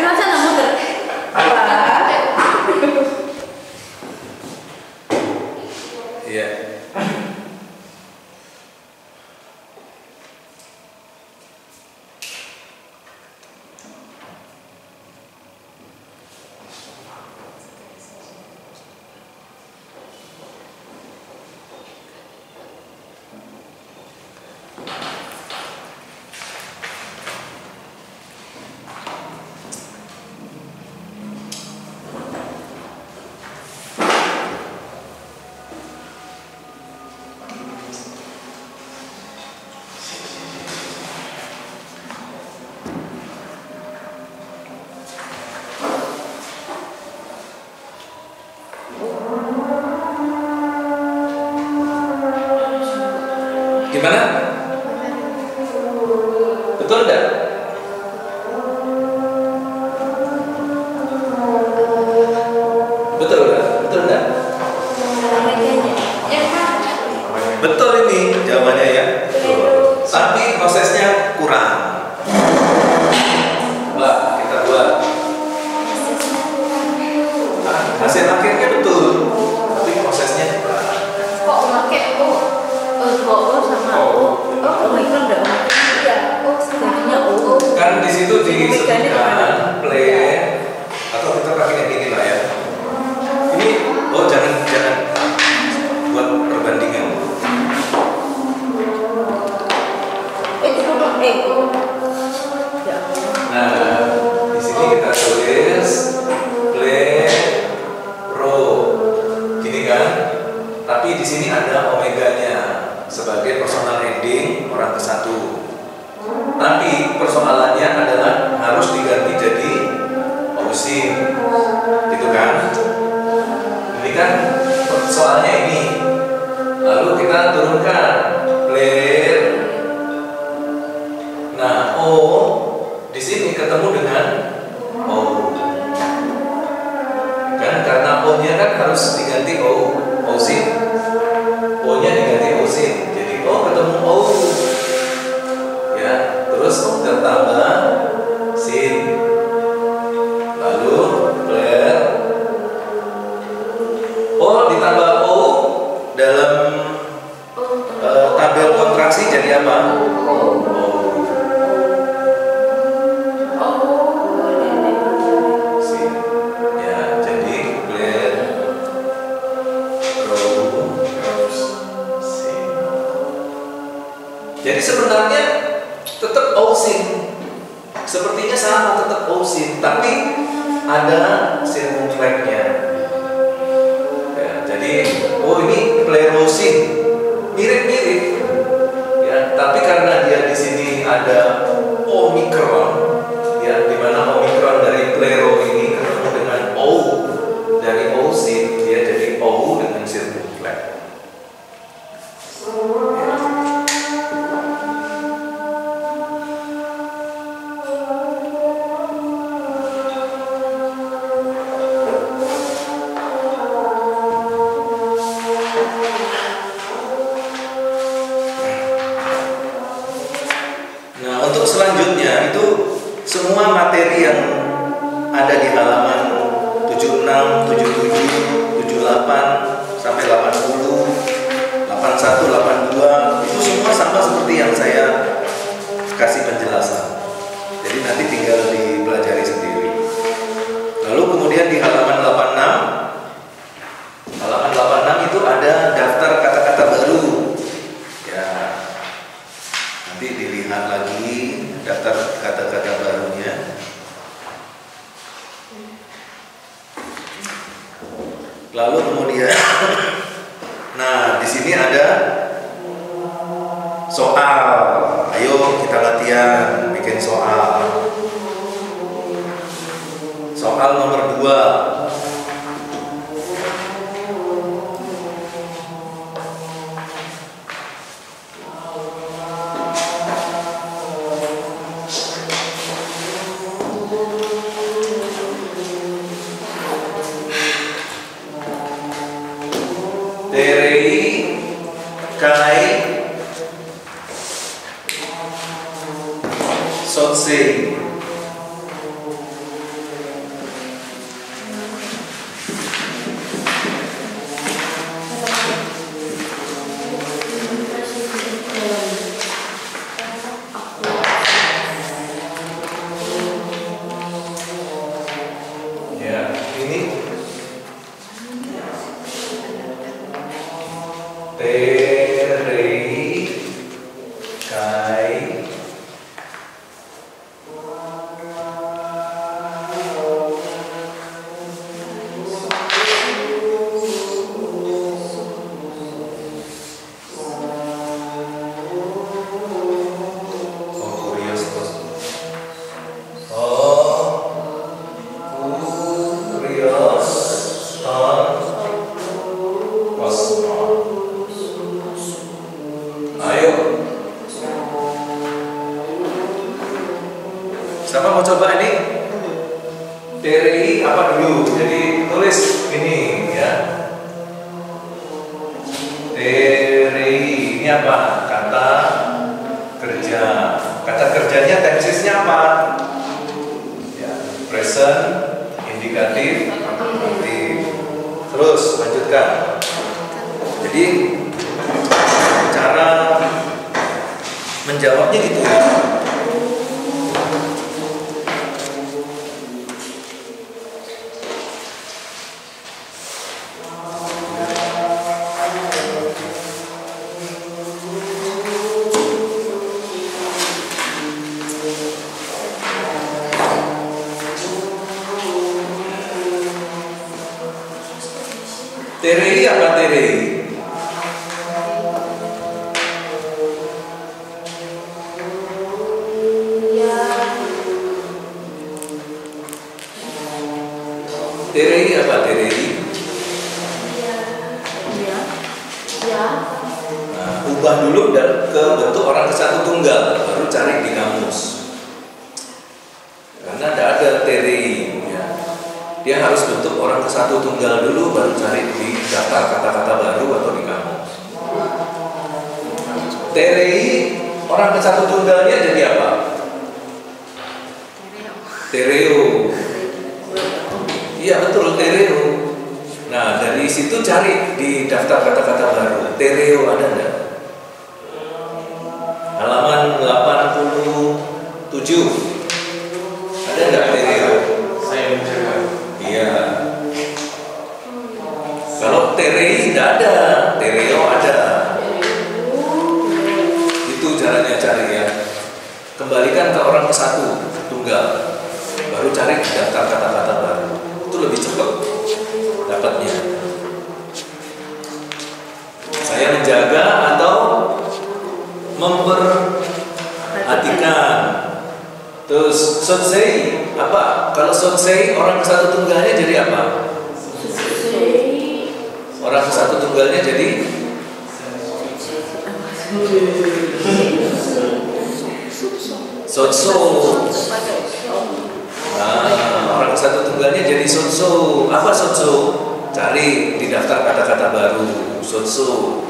Masa nggak muter? Apa? Iya. Gimana? Betul enggak? Betul enggak? Betul enggak? Betul ini jawabannya ya. Tapi prosesnya kurang. Mbak, kita buat. Hasil akhirnya betul. Tapi prosesnya kurang. Kok pakai O? Oh sama O. Oh itu enggak. Iya, O Jadinya O. Kan di situ disebutkan play atau kita pakai yang ini lah ya. Ini jangan buat perbandingan. Itu duduk Ya. Nah, di sini kita tulis play pro, gini kan? Tapi di sini ada omeganya sebagai personal ending orang ke-1. Tapi persoalannya adalah harus diganti jadi ausin, gitu kan? Ini kan soalnya ini. Lalu kita turunkan player. Nah, O di sini ketemu dengan O. Kan karena O-nya kan harus diganti ausin. O-nya diganti ausin. Jadi O ketemu O. Ya, terus tertambah sin. Lalu player. O ditambah O dalam tabel kontraksi jadi apa? Sin. Ya, jadi player sin. Jadi sebenarnya tetap ausin. Sepertinya sama, tetap ausin, tapi ada circumflex-nya. Ya, jadi ini plerosin, mirip-mirip. Ya, tapi karena dia di sini ada omikron, ya semua materi yang ada di halaman 76, 77, 78 sampai 80, 81, 82 itu semua sama seperti yang saya kasih penjelasan. Jadi nanti tinggal dipelajari sendiri. Lalu kemudian di halaman 86, halaman 86 itu ada daftar kata-kata baru. Ya, nanti dilihat lagi daftar kata-kata barunya. Lalu kemudian, nah di sini ada soal. Ayo kita latihan bikin soal. Soal nomor 2. Terei kai sotsei. Ya, ini terei kai siapa mau coba ini? Terei apa dulu? Jadi tulis ini ya. Terei ini apa? Kata kerja. Kata kerjanya tensisnya apa? Ya, present, indikatif, aktif. Terus lanjutkan. Jadi cara menjawabnya gitu ya. Terei apa terei? Terei apa terei? Nah, ubah dulu ke bentuk orang kesatu tunggal, baru cari di kamus. Karena tidak ada terei. Dia harus bentuk orang kesatu tunggal dulu, baru cari di daftar kata-kata baru atau di kamus. Terei orang kesatu tunggalnya jadi apa? Tereo. Iya betul, tereo. Nah dari situ cari di daftar kata-kata baru. Tereo ada enggak? Halaman 87. Ada enggak tereo? Saya mencoba. Iya. Kalau terei tidak ada, tereo ada. Itu caranya cari ya. Kembalikan ke orang kesatu tunggal, baru cari daftar kata-kata baru. Itu lebih cepat dapatnya. Saya menjaga atau memperhatikan. Terus sotsei apa? Kalau sotsei orang kesatu tunggalnya jadi apa? Orang kesatu tunggalnya jadi sotso. Nah, orang kesatu tunggalnya jadi sotso. Apa sotso? Cari di daftar kata-kata baru. Sotso.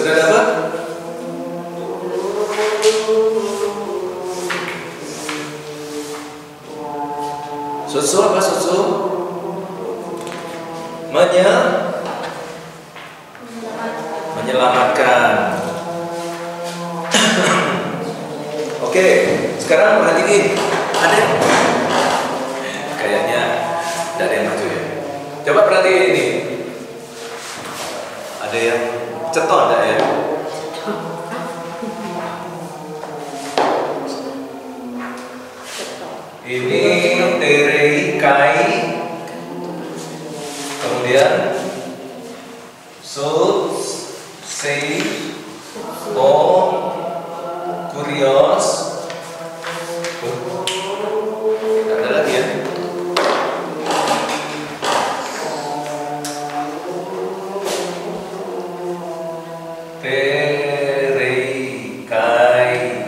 Sudah dapat? Sutsu apa sutsu? Menyelamatkan. Oke, sekarang perhatiin. Ada kayaknya tidak ada yang maju ya. Coba perhatiin ini. Ada yang ceton enggak ya? Ini terei kai, kemudian so sei o kurios. Ada lagi ya? Terei kai.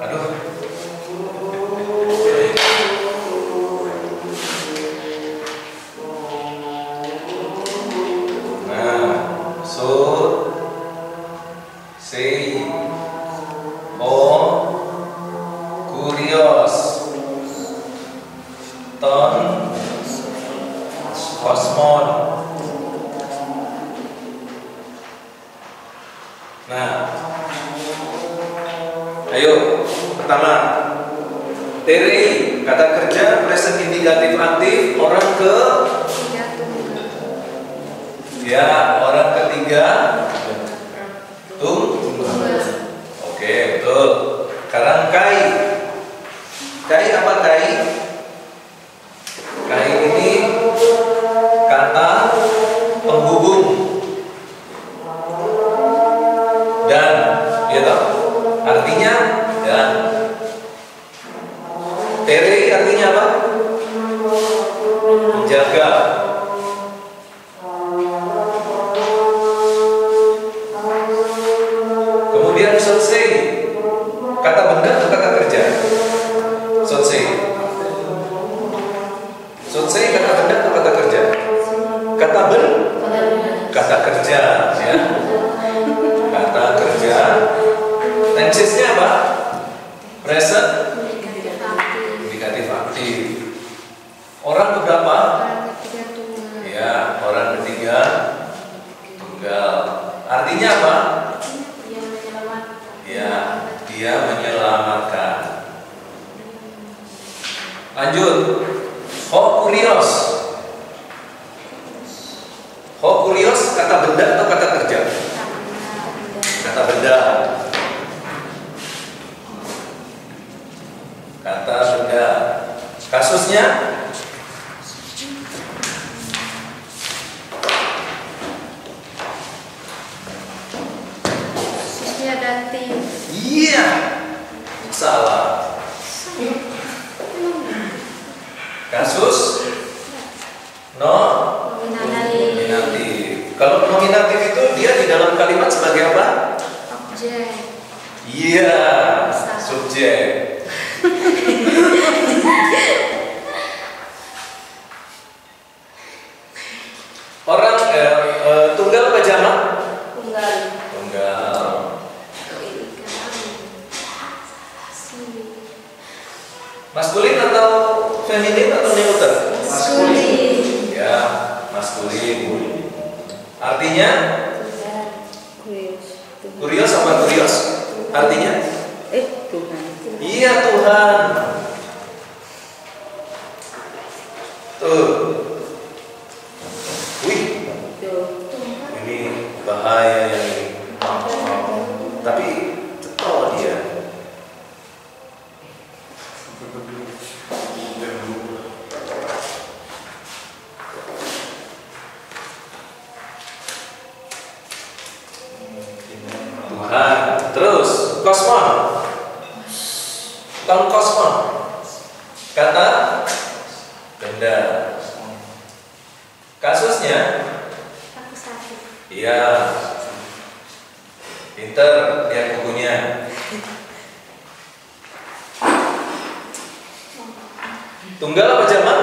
Aduh. Nah, so sei o kurios ton kosmon. Nah, ayo pertama terei, kata kerja present indikatif aktif, orang ke ya, orang ketiga oke, betul. Sekarang kai. Kai apa kai? Kai ini kata penghubung dan, ya toh? Artinya dan. Terei artinya apa? Menjaga. Kemudian sotsei, kata benda atau kata kerja? Sotsei. Sotsei kata benda atau kata kerja? Kata kata kerja, ya. Kata kerja. Tensesnya apa? Present indikatif aktif. Orang keberapa? Ya, orang ketiga tunggal. Artinya apa? Ya, dia menyelamatkan. Lanjut. Ho kurios. Ho kurios kata benda atau kata kerja? Kata benda. Kata benda. Kasusnya? Iya. Salah. Kasus nominatif. Kalau nominatif itu dia di dalam kalimat sebagai apa? Objek. Iya, subjek. Orang tunggal apa jamak? Tunggal. Maskulin atau feminin atau neuter? Maskulin. Ya, maskulin. Artinya? Kurios apa kurios? Artinya? Tuhan. Iya, Tuhan. Tuh. Wih. Ini bahaya yang ini. Tapi cetok dia. Tuhan. Terus kosmon. Ton kosmon. Kata benda. Kasusnya? Iya. Pinter lihat bukunya. Tunggal apa jamak?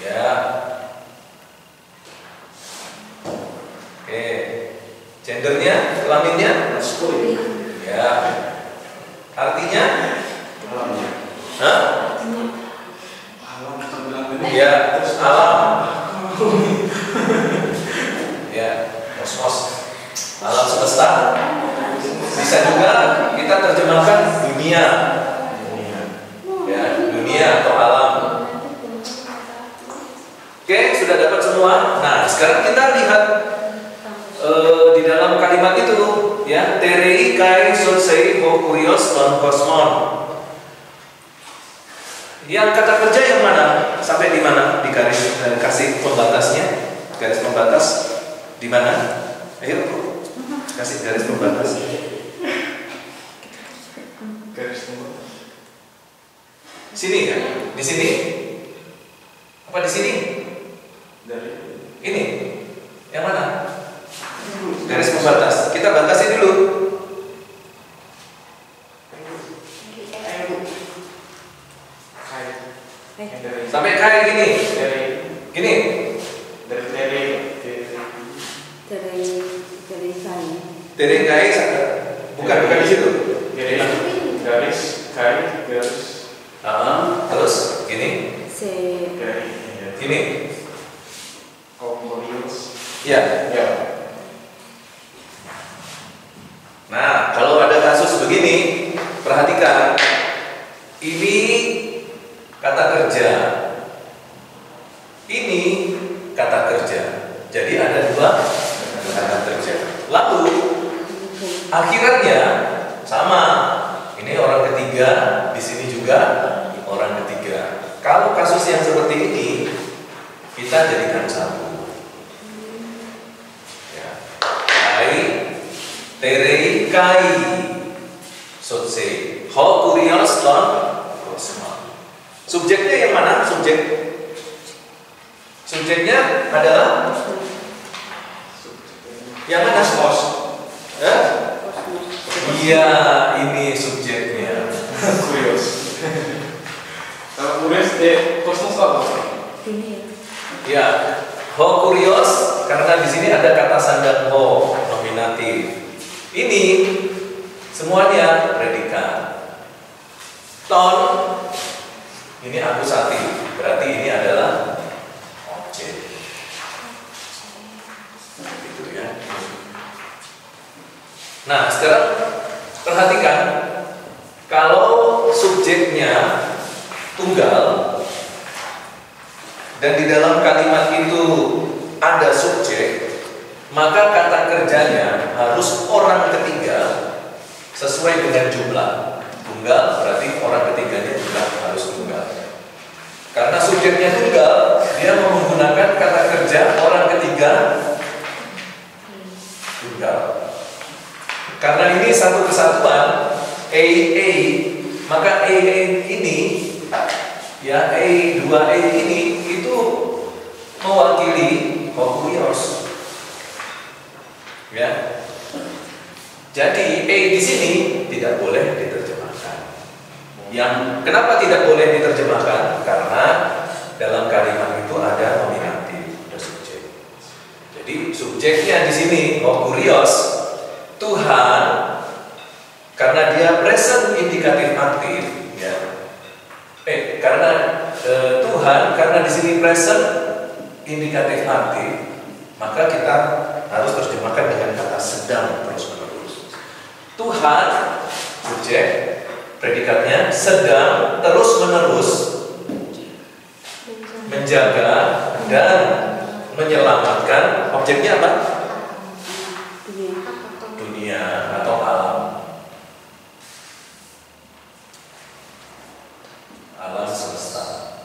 Ya. kelaminnya? Maskulin. Ya. Artinya? Alamnya. Hah? Alam sembilan ini. Ya, alam. Ya, kosmos. Alam semesta. Bisa juga kita terjemahkan dunia. Ya, dunia atau alam. Oke, sudah dapat semua. Nah, sekarang kita lihat di dalam kalimat itu, ya, terei kai sonsei ho kurios non kosmon. Yang kata kerja yang mana? Sampai di mana? Di garis kasih pembatasnya. Garis pembatas di mana? Ayo, kasih garis pembatas. Garis pembatas. Sini kan? Di sini? Apa di sini? Dari Ini? Yang mana? Garis pembatas. Kita batasi dulu. Sampai kayak gini. Gini. Tereng kai bukan di situ. Garis Terus gini. Gini. Ya. Nah, kalau ada kasus begini, perhatikan. Ini kata kerja. Ini kata kerja. Jadi ada dua kata kerja. Lalu akhirannya sama. Ini orang ketiga, di sini juga orang ketiga. Kalau kasus yang seperti ini, kita jadikan satu. Ya. Kai, terei kai, sotse, ho kurios don kosma. Subjeknya yang mana? Subjeknya adalah yang mana? Kosmos. Iya, ini subjeknya. Kurios. Kalau kurios kosmos apa? Ya, ho kurios karena di sini ada kata sandang ho nominatif. Ini semuanya predikat. Ton ini akusatif, berarti ini adalah objek. Gitu ya. Nah, sekarang perhatikan kalau subjeknya tunggal dan di dalam kalimat itu ada subjek, maka kata kerjanya harus orang ketiga sesuai dengan jumlah. Tunggal berarti orang ketiganya juga harus tunggal. Karena subjeknya tunggal, dia menggunakan kata kerja orang ketiga tunggal. Karena ini satu kesatuan A, maka A ini ya A2A ini itu mewakili kurios. Ya. Jadi A di sini tidak boleh diterjemahkan. Yang kenapa tidak boleh diterjemahkan? Karena dalam kalimat itu ada nominatif, ada subjek. Jadi subjeknya di sini kurios. Tuhan, karena dia present indikatif aktif, ya. Karena Tuhan, karena di sini present indikatif aktif, maka kita harus terjemahkan dengan kata sedang terus menerus. Tuhan, subjek, predikatnya sedang terus menerus menjaga dan menyelamatkan objeknya apa? Dunia atau alam. Alam semesta.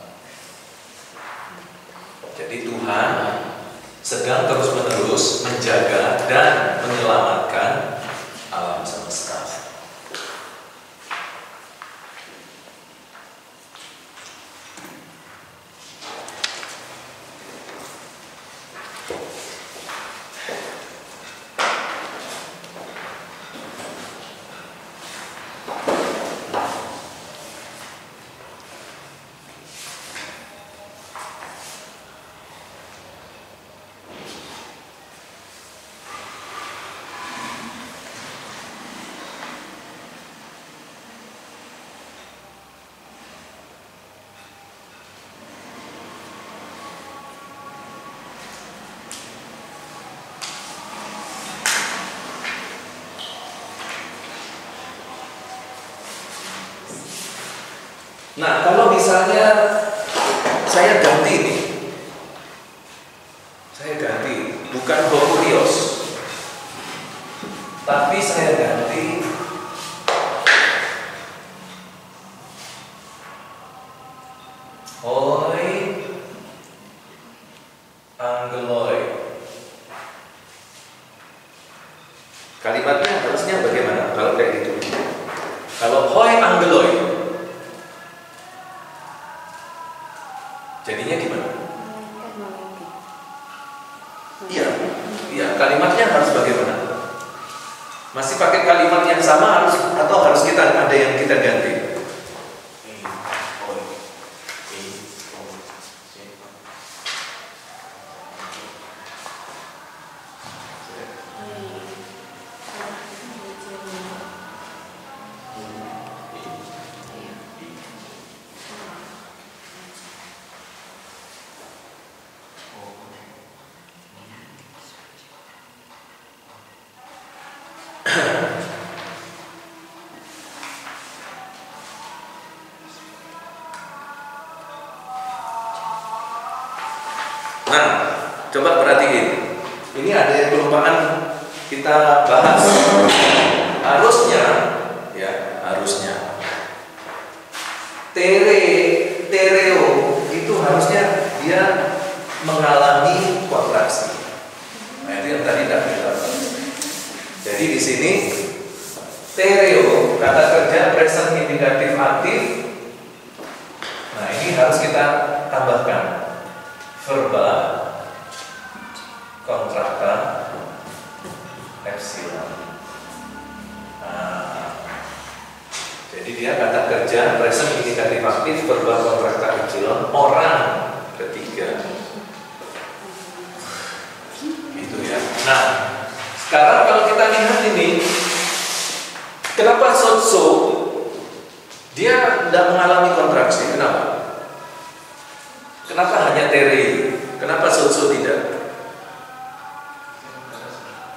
Jadi Tuhan sedang terus-menerus menjaga dan menyelamatkan alam semesta. Nah, kalau misalnya saya ganti nih, saya ganti bukan hokurios, tapi saya ganti hoi angeloi. Kalimatnya harusnya bagaimana kalau kayak gitu? Kalau hoi angeloi, jadinya gimana? Iya, kalimatnya harus bagaimana? Masih pakai kalimat yang sama harus atau harus kita ada yang kita ganti? Nah, coba perhatiin. Ini ada yang kelupaan kita bahas. Harusnya, ya, harusnya. Tereo itu harusnya dia mengalami kontraksi. Nah, itu yang tadi tidak kita bahas. Jadi di sini tereo kata kerja present indikatif aktif. Nah, ini harus kita tambahkan verba kontrakta epsilon. Nah, jadi dia kata kerja present indikatif aktif verba kontrakta epsilon orang ketiga. Gitu ya. Nah, sekarang kalau kita lihat ini, kenapa so dia tidak mengalami kontraksi? Kenapa? Kenapa hanya tere? Kenapa so tidak?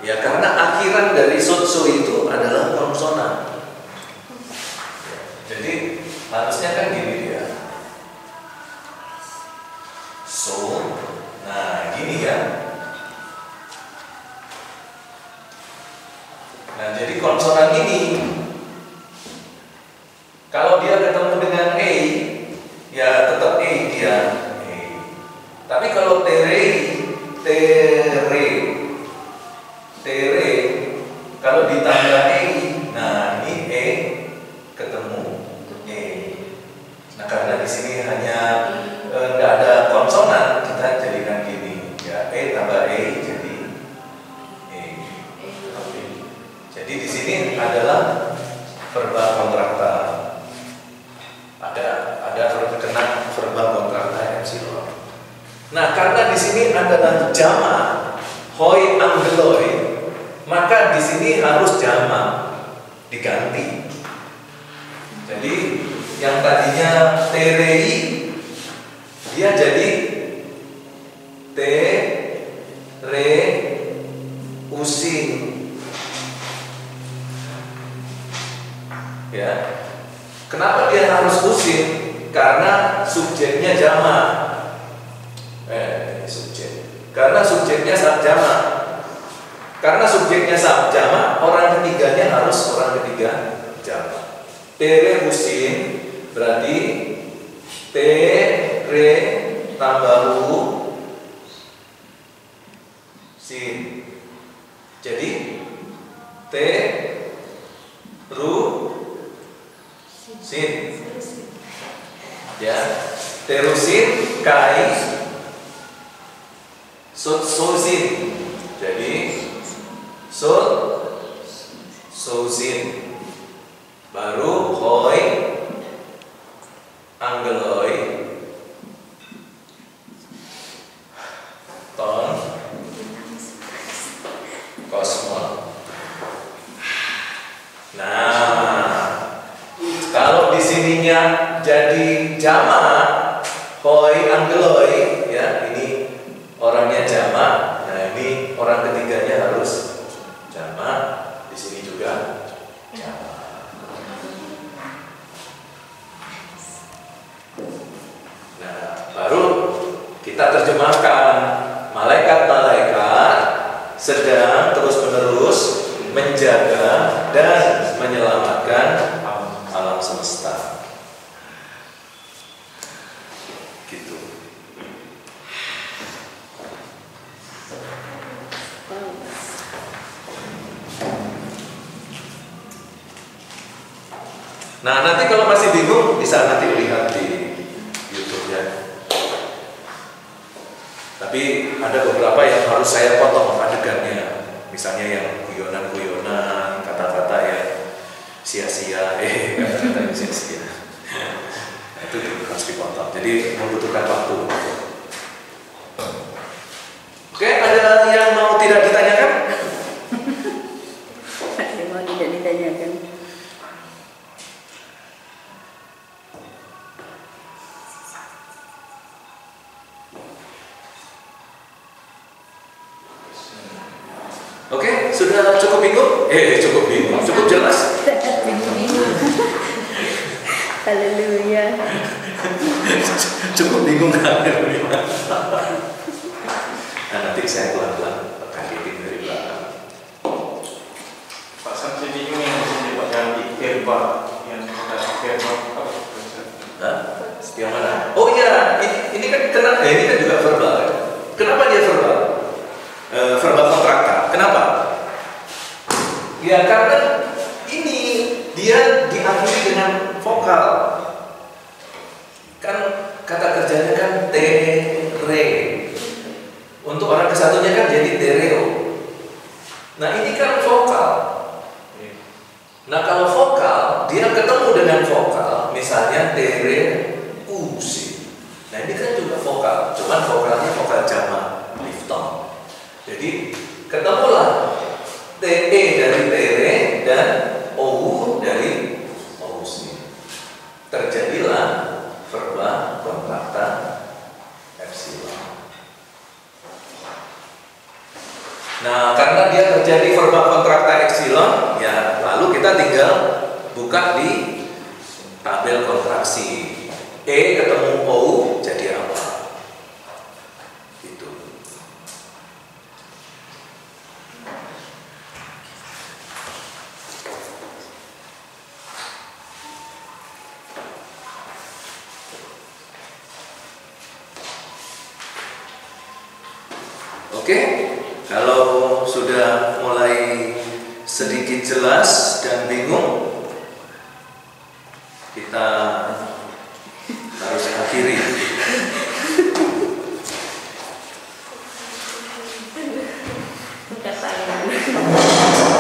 Ya karena akhiran dari so itu adalah konsonan. Jadi harusnya kan gini dia. So, nah gini ya. Nah jadi konsonan ini, kalau dia ketemu dengan E, ya tetap E dia. Tapi kalau tere, kalau ditambah E, nah ini E ketemu E. Nah karena di sini hanya nggak ada konsonan, kita jadikan gini, ya E tambah E jadi E. Jadi di sini adalah verba kontrakta. Ada kena verba kontrakta epsilon. Nah, karena di sini adalah jamak hoi angeloi, maka di sini harus jamak diganti. Jadi yang tadinya terei dia jadi tereusin. Ya. Kenapa dia harus usin? Karena subjeknya jamak. Karena subjeknya jamak. Karena subjeknya jamak, orang ketiganya harus orang ketiga jamak. Tereusin berarti tere tambah u sin. Jadi ru sin. Ya, terusin kai sosin. Jadi sosin baru hoi angeloi ton kosmon. Nah, kalau di sininya jadi jamak hoi angeloi, ya ini orangnya jamak. Nah ini orang ketiganya harus jamak. Di sini juga jamak. Kita terjemahkan, malaikat-malaikat sedang terus-menerus menjaga dan menyelamatkan alam semesta. Gitu. Nah, nanti kalau masih bingung bisa nanti lihat di YouTube ya. Tapi ada beberapa yang harus saya potong adegannya. Misalnya yang guyonan-guyonan, kata-kata yang sia-sia, kata-kata yang sia-sia. Itu harus dipotong. Jadi membutuhkan waktu. Oke, ada yang mau tidak ditanyakan? Ada mau tidak ditanyakan. Oke, sudah cukup bingung? Cukup bingung, cukup jelas. Haleluya. Cukup bingung kan? Nah, nanti saya pelan-pelan kagetin dari belakang. Pak Sam, saya bingung yang disini Pak, yang verbal, yang kata verbal apa? Hah? Yang mana? Oh iya, ini kan kenapa? Ini kan juga verbal. Kenapa dia verbal? Verbal kontrakta. Kenapa? Ya karena ini dia diakhiri dengan vokal. Kan kata kerjanya kan tere. Untuk orang kesatunya kan jadi tereo. Nah ini kan vokal. Nah kalau vokal dia ketemu dengan vokal, misalnya tere usi. Nah ini kan juga vokal, cuman vokalnya vokal jamak diftong. Jadi ketemulah TE dari tere dan OU dari OUSI. Terjadilah verba kontrakta epsilon. Nah, karena dia terjadi verba kontrakta epsilon, ya lalu kita tinggal buka di tabel kontraksi. E ketemu OU jadi apa? Oke, kalau sudah mulai sedikit jelas dan bingung, kita harus akhiri.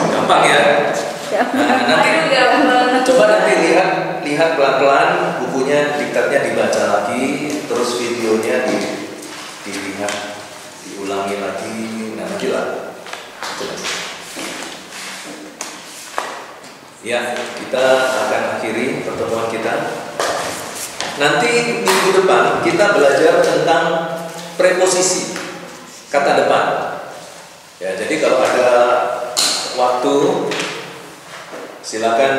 Gampang ya? Nah, nanti coba nanti lihat pelan-pelan bukunya, diktatnya dibaca lagi, terus videonya dilihat, diulangi lagi, nanti lah. Ya, kita akan akhiri pertemuan kita. Nanti minggu depan kita belajar tentang preposisi, kata depan. Ya, jadi kalau ada waktu silakan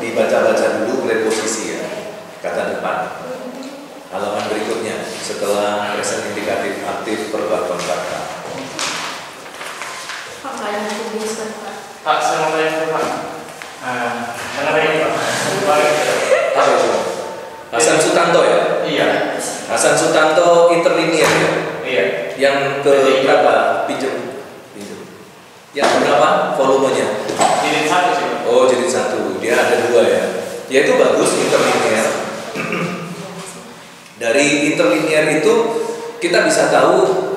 dibaca-baca dulu preposisi ya, kata depan. Halaman berikutnya setelah present indikatif aktif verba kontrakta. Pak, nggak ada tulis kan Pak? Pak, saya mau tanya Pak. Mengenai ini Pak. Apa itu? Hasan Sutanto ya? Iya. Hasan Sutanto interlinear ya? Iya. Yang ke berapa? Pinjam. Yang berapa volumenya? Jilid 1 sih Pak. Oh, jilid 1. Dia ada 2 ya. Ya itu bagus interlinear. Dari interlinear itu kita bisa tahu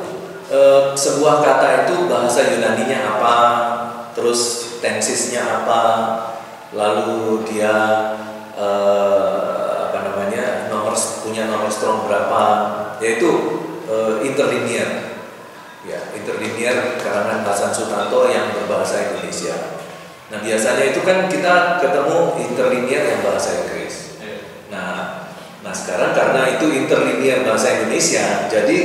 sebuah kata itu bahasa Yunaninya apa, terus tensisnya apa, lalu dia punya nomor strong berapa, yaitu interlinear. Ya, interlinear karangan Hasan Sutanto yang berbahasa Indonesia. Nah biasanya itu kan kita ketemu interlinear yang bahasa Inggris. Nah sekarang karena itu interlinear bahasa Indonesia, jadi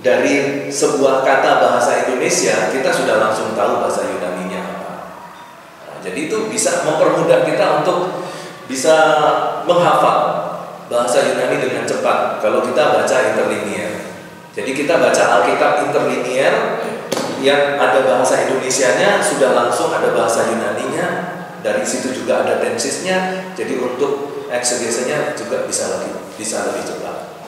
dari sebuah kata bahasa Indonesia kita sudah langsung tahu bahasa Yunaninya apa. Nah, jadi itu bisa mempermudah kita untuk bisa menghafal bahasa Yunani dengan cepat kalau kita baca interlinear. Jadi kita baca Alkitab interlinear yang ada bahasa Indonesianya, sudah langsung ada bahasa Yunaninya, dari situ juga ada tensisnya. Jadi untuk eksegesinya juga bisa lebih cepat.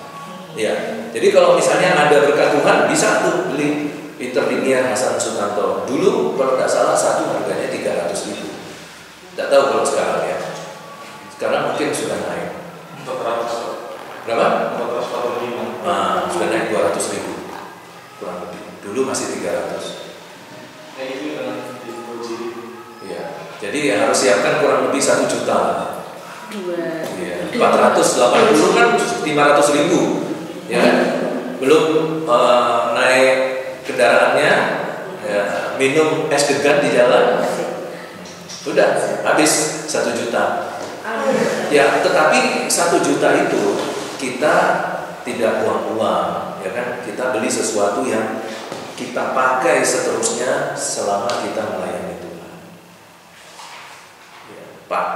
Ya, jadi kalau misalnya ada berkat Tuhan, bisa tuh beli interlinear Hasan Sutanto. Dulu kalau tidak salah satu harganya 300.000. Tidak tahu kalau sekarang ya. Sekarang mungkin sudah naik. 400. Berapa? 445. Nah, sudah naik 200.000 kurang lebih. Dulu masih 300. Itu dengan diuji. Iya. Jadi harus siapkan kurang lebih 1 juta. Iya. 480 kan 500.000. Ya kan? Belum naik kendaraannya, ya, minum es degan di jalan, sudah habis 1 juta. Ya, tetapi 1 juta itu kita tidak buang-buang, ya kan? Kita beli sesuatu yang kita pakai seterusnya selama kita melayani Tuhan. Ya, Pak,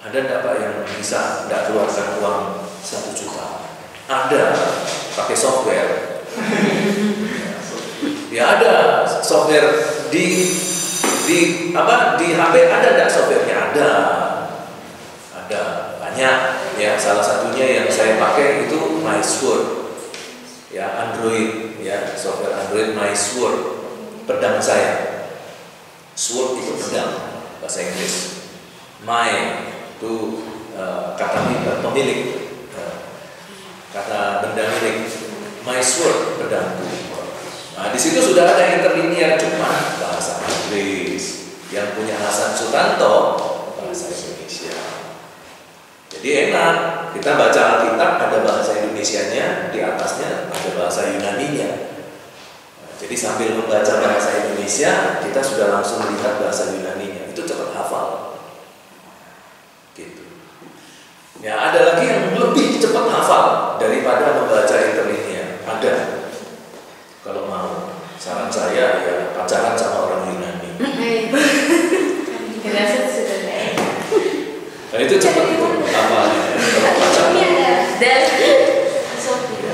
ada enggak Pak yang bisa enggak keluarkan uang 1 juta? Ada, pakai software. Ya ada software di HP ada enggak softwarenya? Ada banyak. Ya, salah satunya yang saya pakai itu MySword. Ya, Android, ya, software Android MySword. Pedang saya. Sword itu pedang bahasa Inggris. My itu kata pemilik. Kata benda milik. MySword, pedangku. Nah, di situ sudah ada interlinear, cuma bahasa Inggris. Yang punya Hasan Sutanto bahasa Indonesia. Jadi enak, kita baca Alkitab ada bahasa Indonesianya, di atasnya ada bahasa Yunaninya. Nah, jadi sambil membaca bahasa Indonesia, kita sudah langsung melihat bahasa Yunaninya. Itu cepat hafal. Gitu. Ya, ada lagi yang lebih cepat hafal daripada membaca interlinear. Ada. Kalau mau, saran saya ya pacaran sama orang Yunani. Nah, itu cepat itu hafalnya. Kalau pacaran.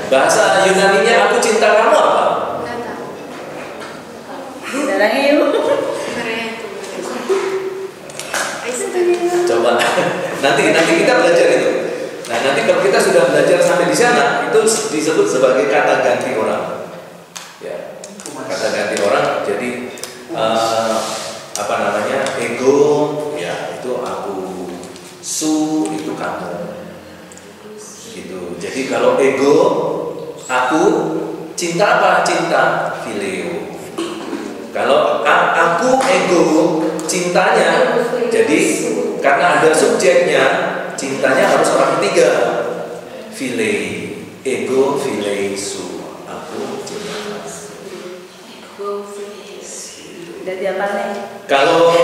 Bahasa Yunaninya aku cinta kamu apa? Coba nanti kita belajar itu. Nah, nanti kalau kita sudah belajar sampai di sana, itu disebut sebagai kata ganti orang. Ya, kata ganti orang. Jadi ego, ya itu aku, su itu kamu. Gitu. Jadi kalau ego, aku, cinta apa? Cinta phileo. Kalau aku ego, cintanya, jadi karena ada subjeknya, cintanya harus orang ketiga. Phile, ego, phile, su. Aku cinta. Jadi apa nih? Kalau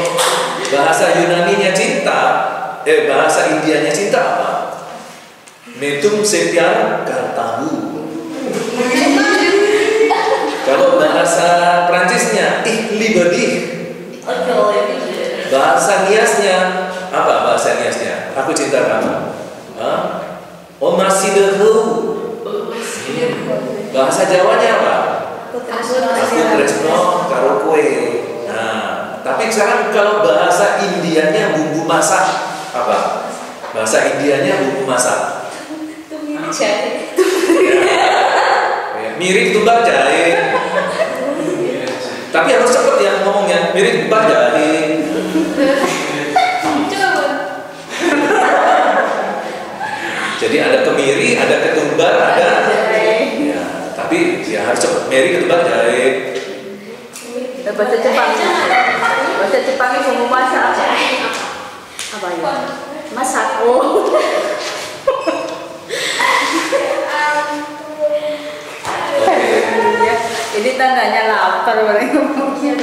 bahasa Yunaninya cinta, bahasa Indianya cinta apa? Metum sepiar kartahu. Kalau bahasa Prancisnya libedi. Bahasa Niasnya apa? Bahasa Niasnya aku cinta kamu. Omasidehu. Bahasa Jawanya apa? Aku tresno karo kowe. Nah, tapi sekarang kalau bahasa Indianya bumbu masak apa? Bahasa Indianya bumbu masak. Mirip tumbak jahe. Tapi harus cepet ya ngomongnya. Mirip tumbak jahe. Jadi ada kemiri, ada ketumbar, ada. Ya, tapi ya harus cepet. Mirip ketumbar jahe. Bahasa Jepang. Bahasa Jepang itu bumbu masak apa ya? Masak. Oh. Jadi tangganya lapar boleh ngomongnya.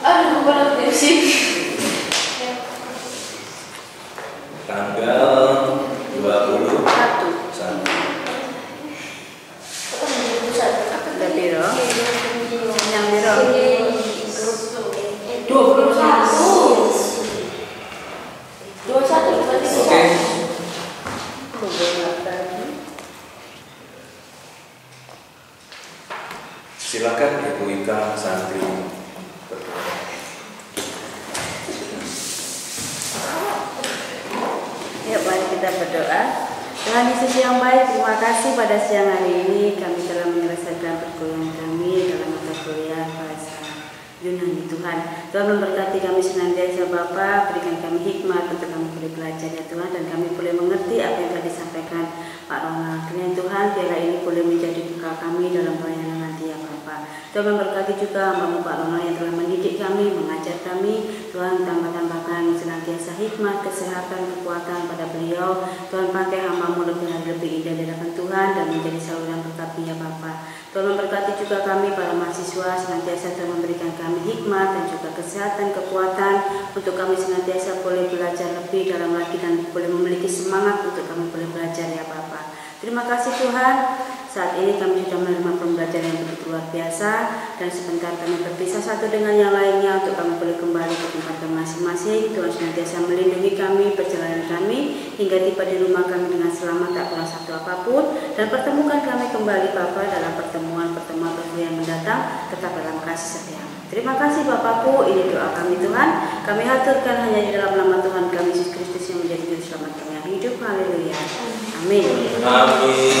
Aduh, berat sih. Tanggal 21. Ada biro. Yang biro. 21. Oke. Silakan Ibu Ika Santri berdoa. Yuk mari kita berdoa. Tuhan Yesus yang baik, terima kasih pada siang hari ini kami telah menyelesaikan perkuliahan kami dalam mata kuliah bahasa Yunani. Tuhan memberkati kami senantiasa Bapa, berikan kami hikmat untuk kami boleh belajar ya Tuhan, dan kami boleh mengerti apa yang telah disampaikan Pak Ronald. Kiranya Tuhan biarlah ini boleh menjadi bekal kami dalam pelayanan nanti ya Bapa. Tuhan memberkati juga hamba-Mu Pak Ronald yang telah mendidik kami, mengajar kami. Tuhan tambahkan senantiasa hikmat, kesehatan, kekuatan pada beliau. Tuhan pakai hamba-Mu lebih indah di hadapan Tuhan dan menjadi saluran berkat ya Bapa. Tuhan memberkati juga kami para mahasiswa, senantiasa Tuhan memberikan kami hikmat dan juga kesehatan, kekuatan untuk kami senantiasa boleh belajar lebih dalam lagi dan boleh memiliki semangat untuk kami boleh belajar ya Bapa. Terima kasih Tuhan. Saat ini kami sudah menerima pembelajaran yang begitu luar biasa, dan sebentar kami berpisah satu dengan yang lainnya untuk kami boleh kembali ke tempat kami masing-masing. Tuhan senantiasa melindungi kami, perjalanan kami hingga tiba di rumah kami dengan selamat, tak kurang satu apapun, dan pertemukan kami kembali Bapa dalam pertemuan yang mendatang, tetap dalam kasih setia. Terima kasih Bapakku, ini doa kami Tuhan. Kami haturkan hanya di dalam nama Tuhan kami Yesus Kristus yang menjadi juru selamat kami yang hidup. Haleluya. Amin. Amin.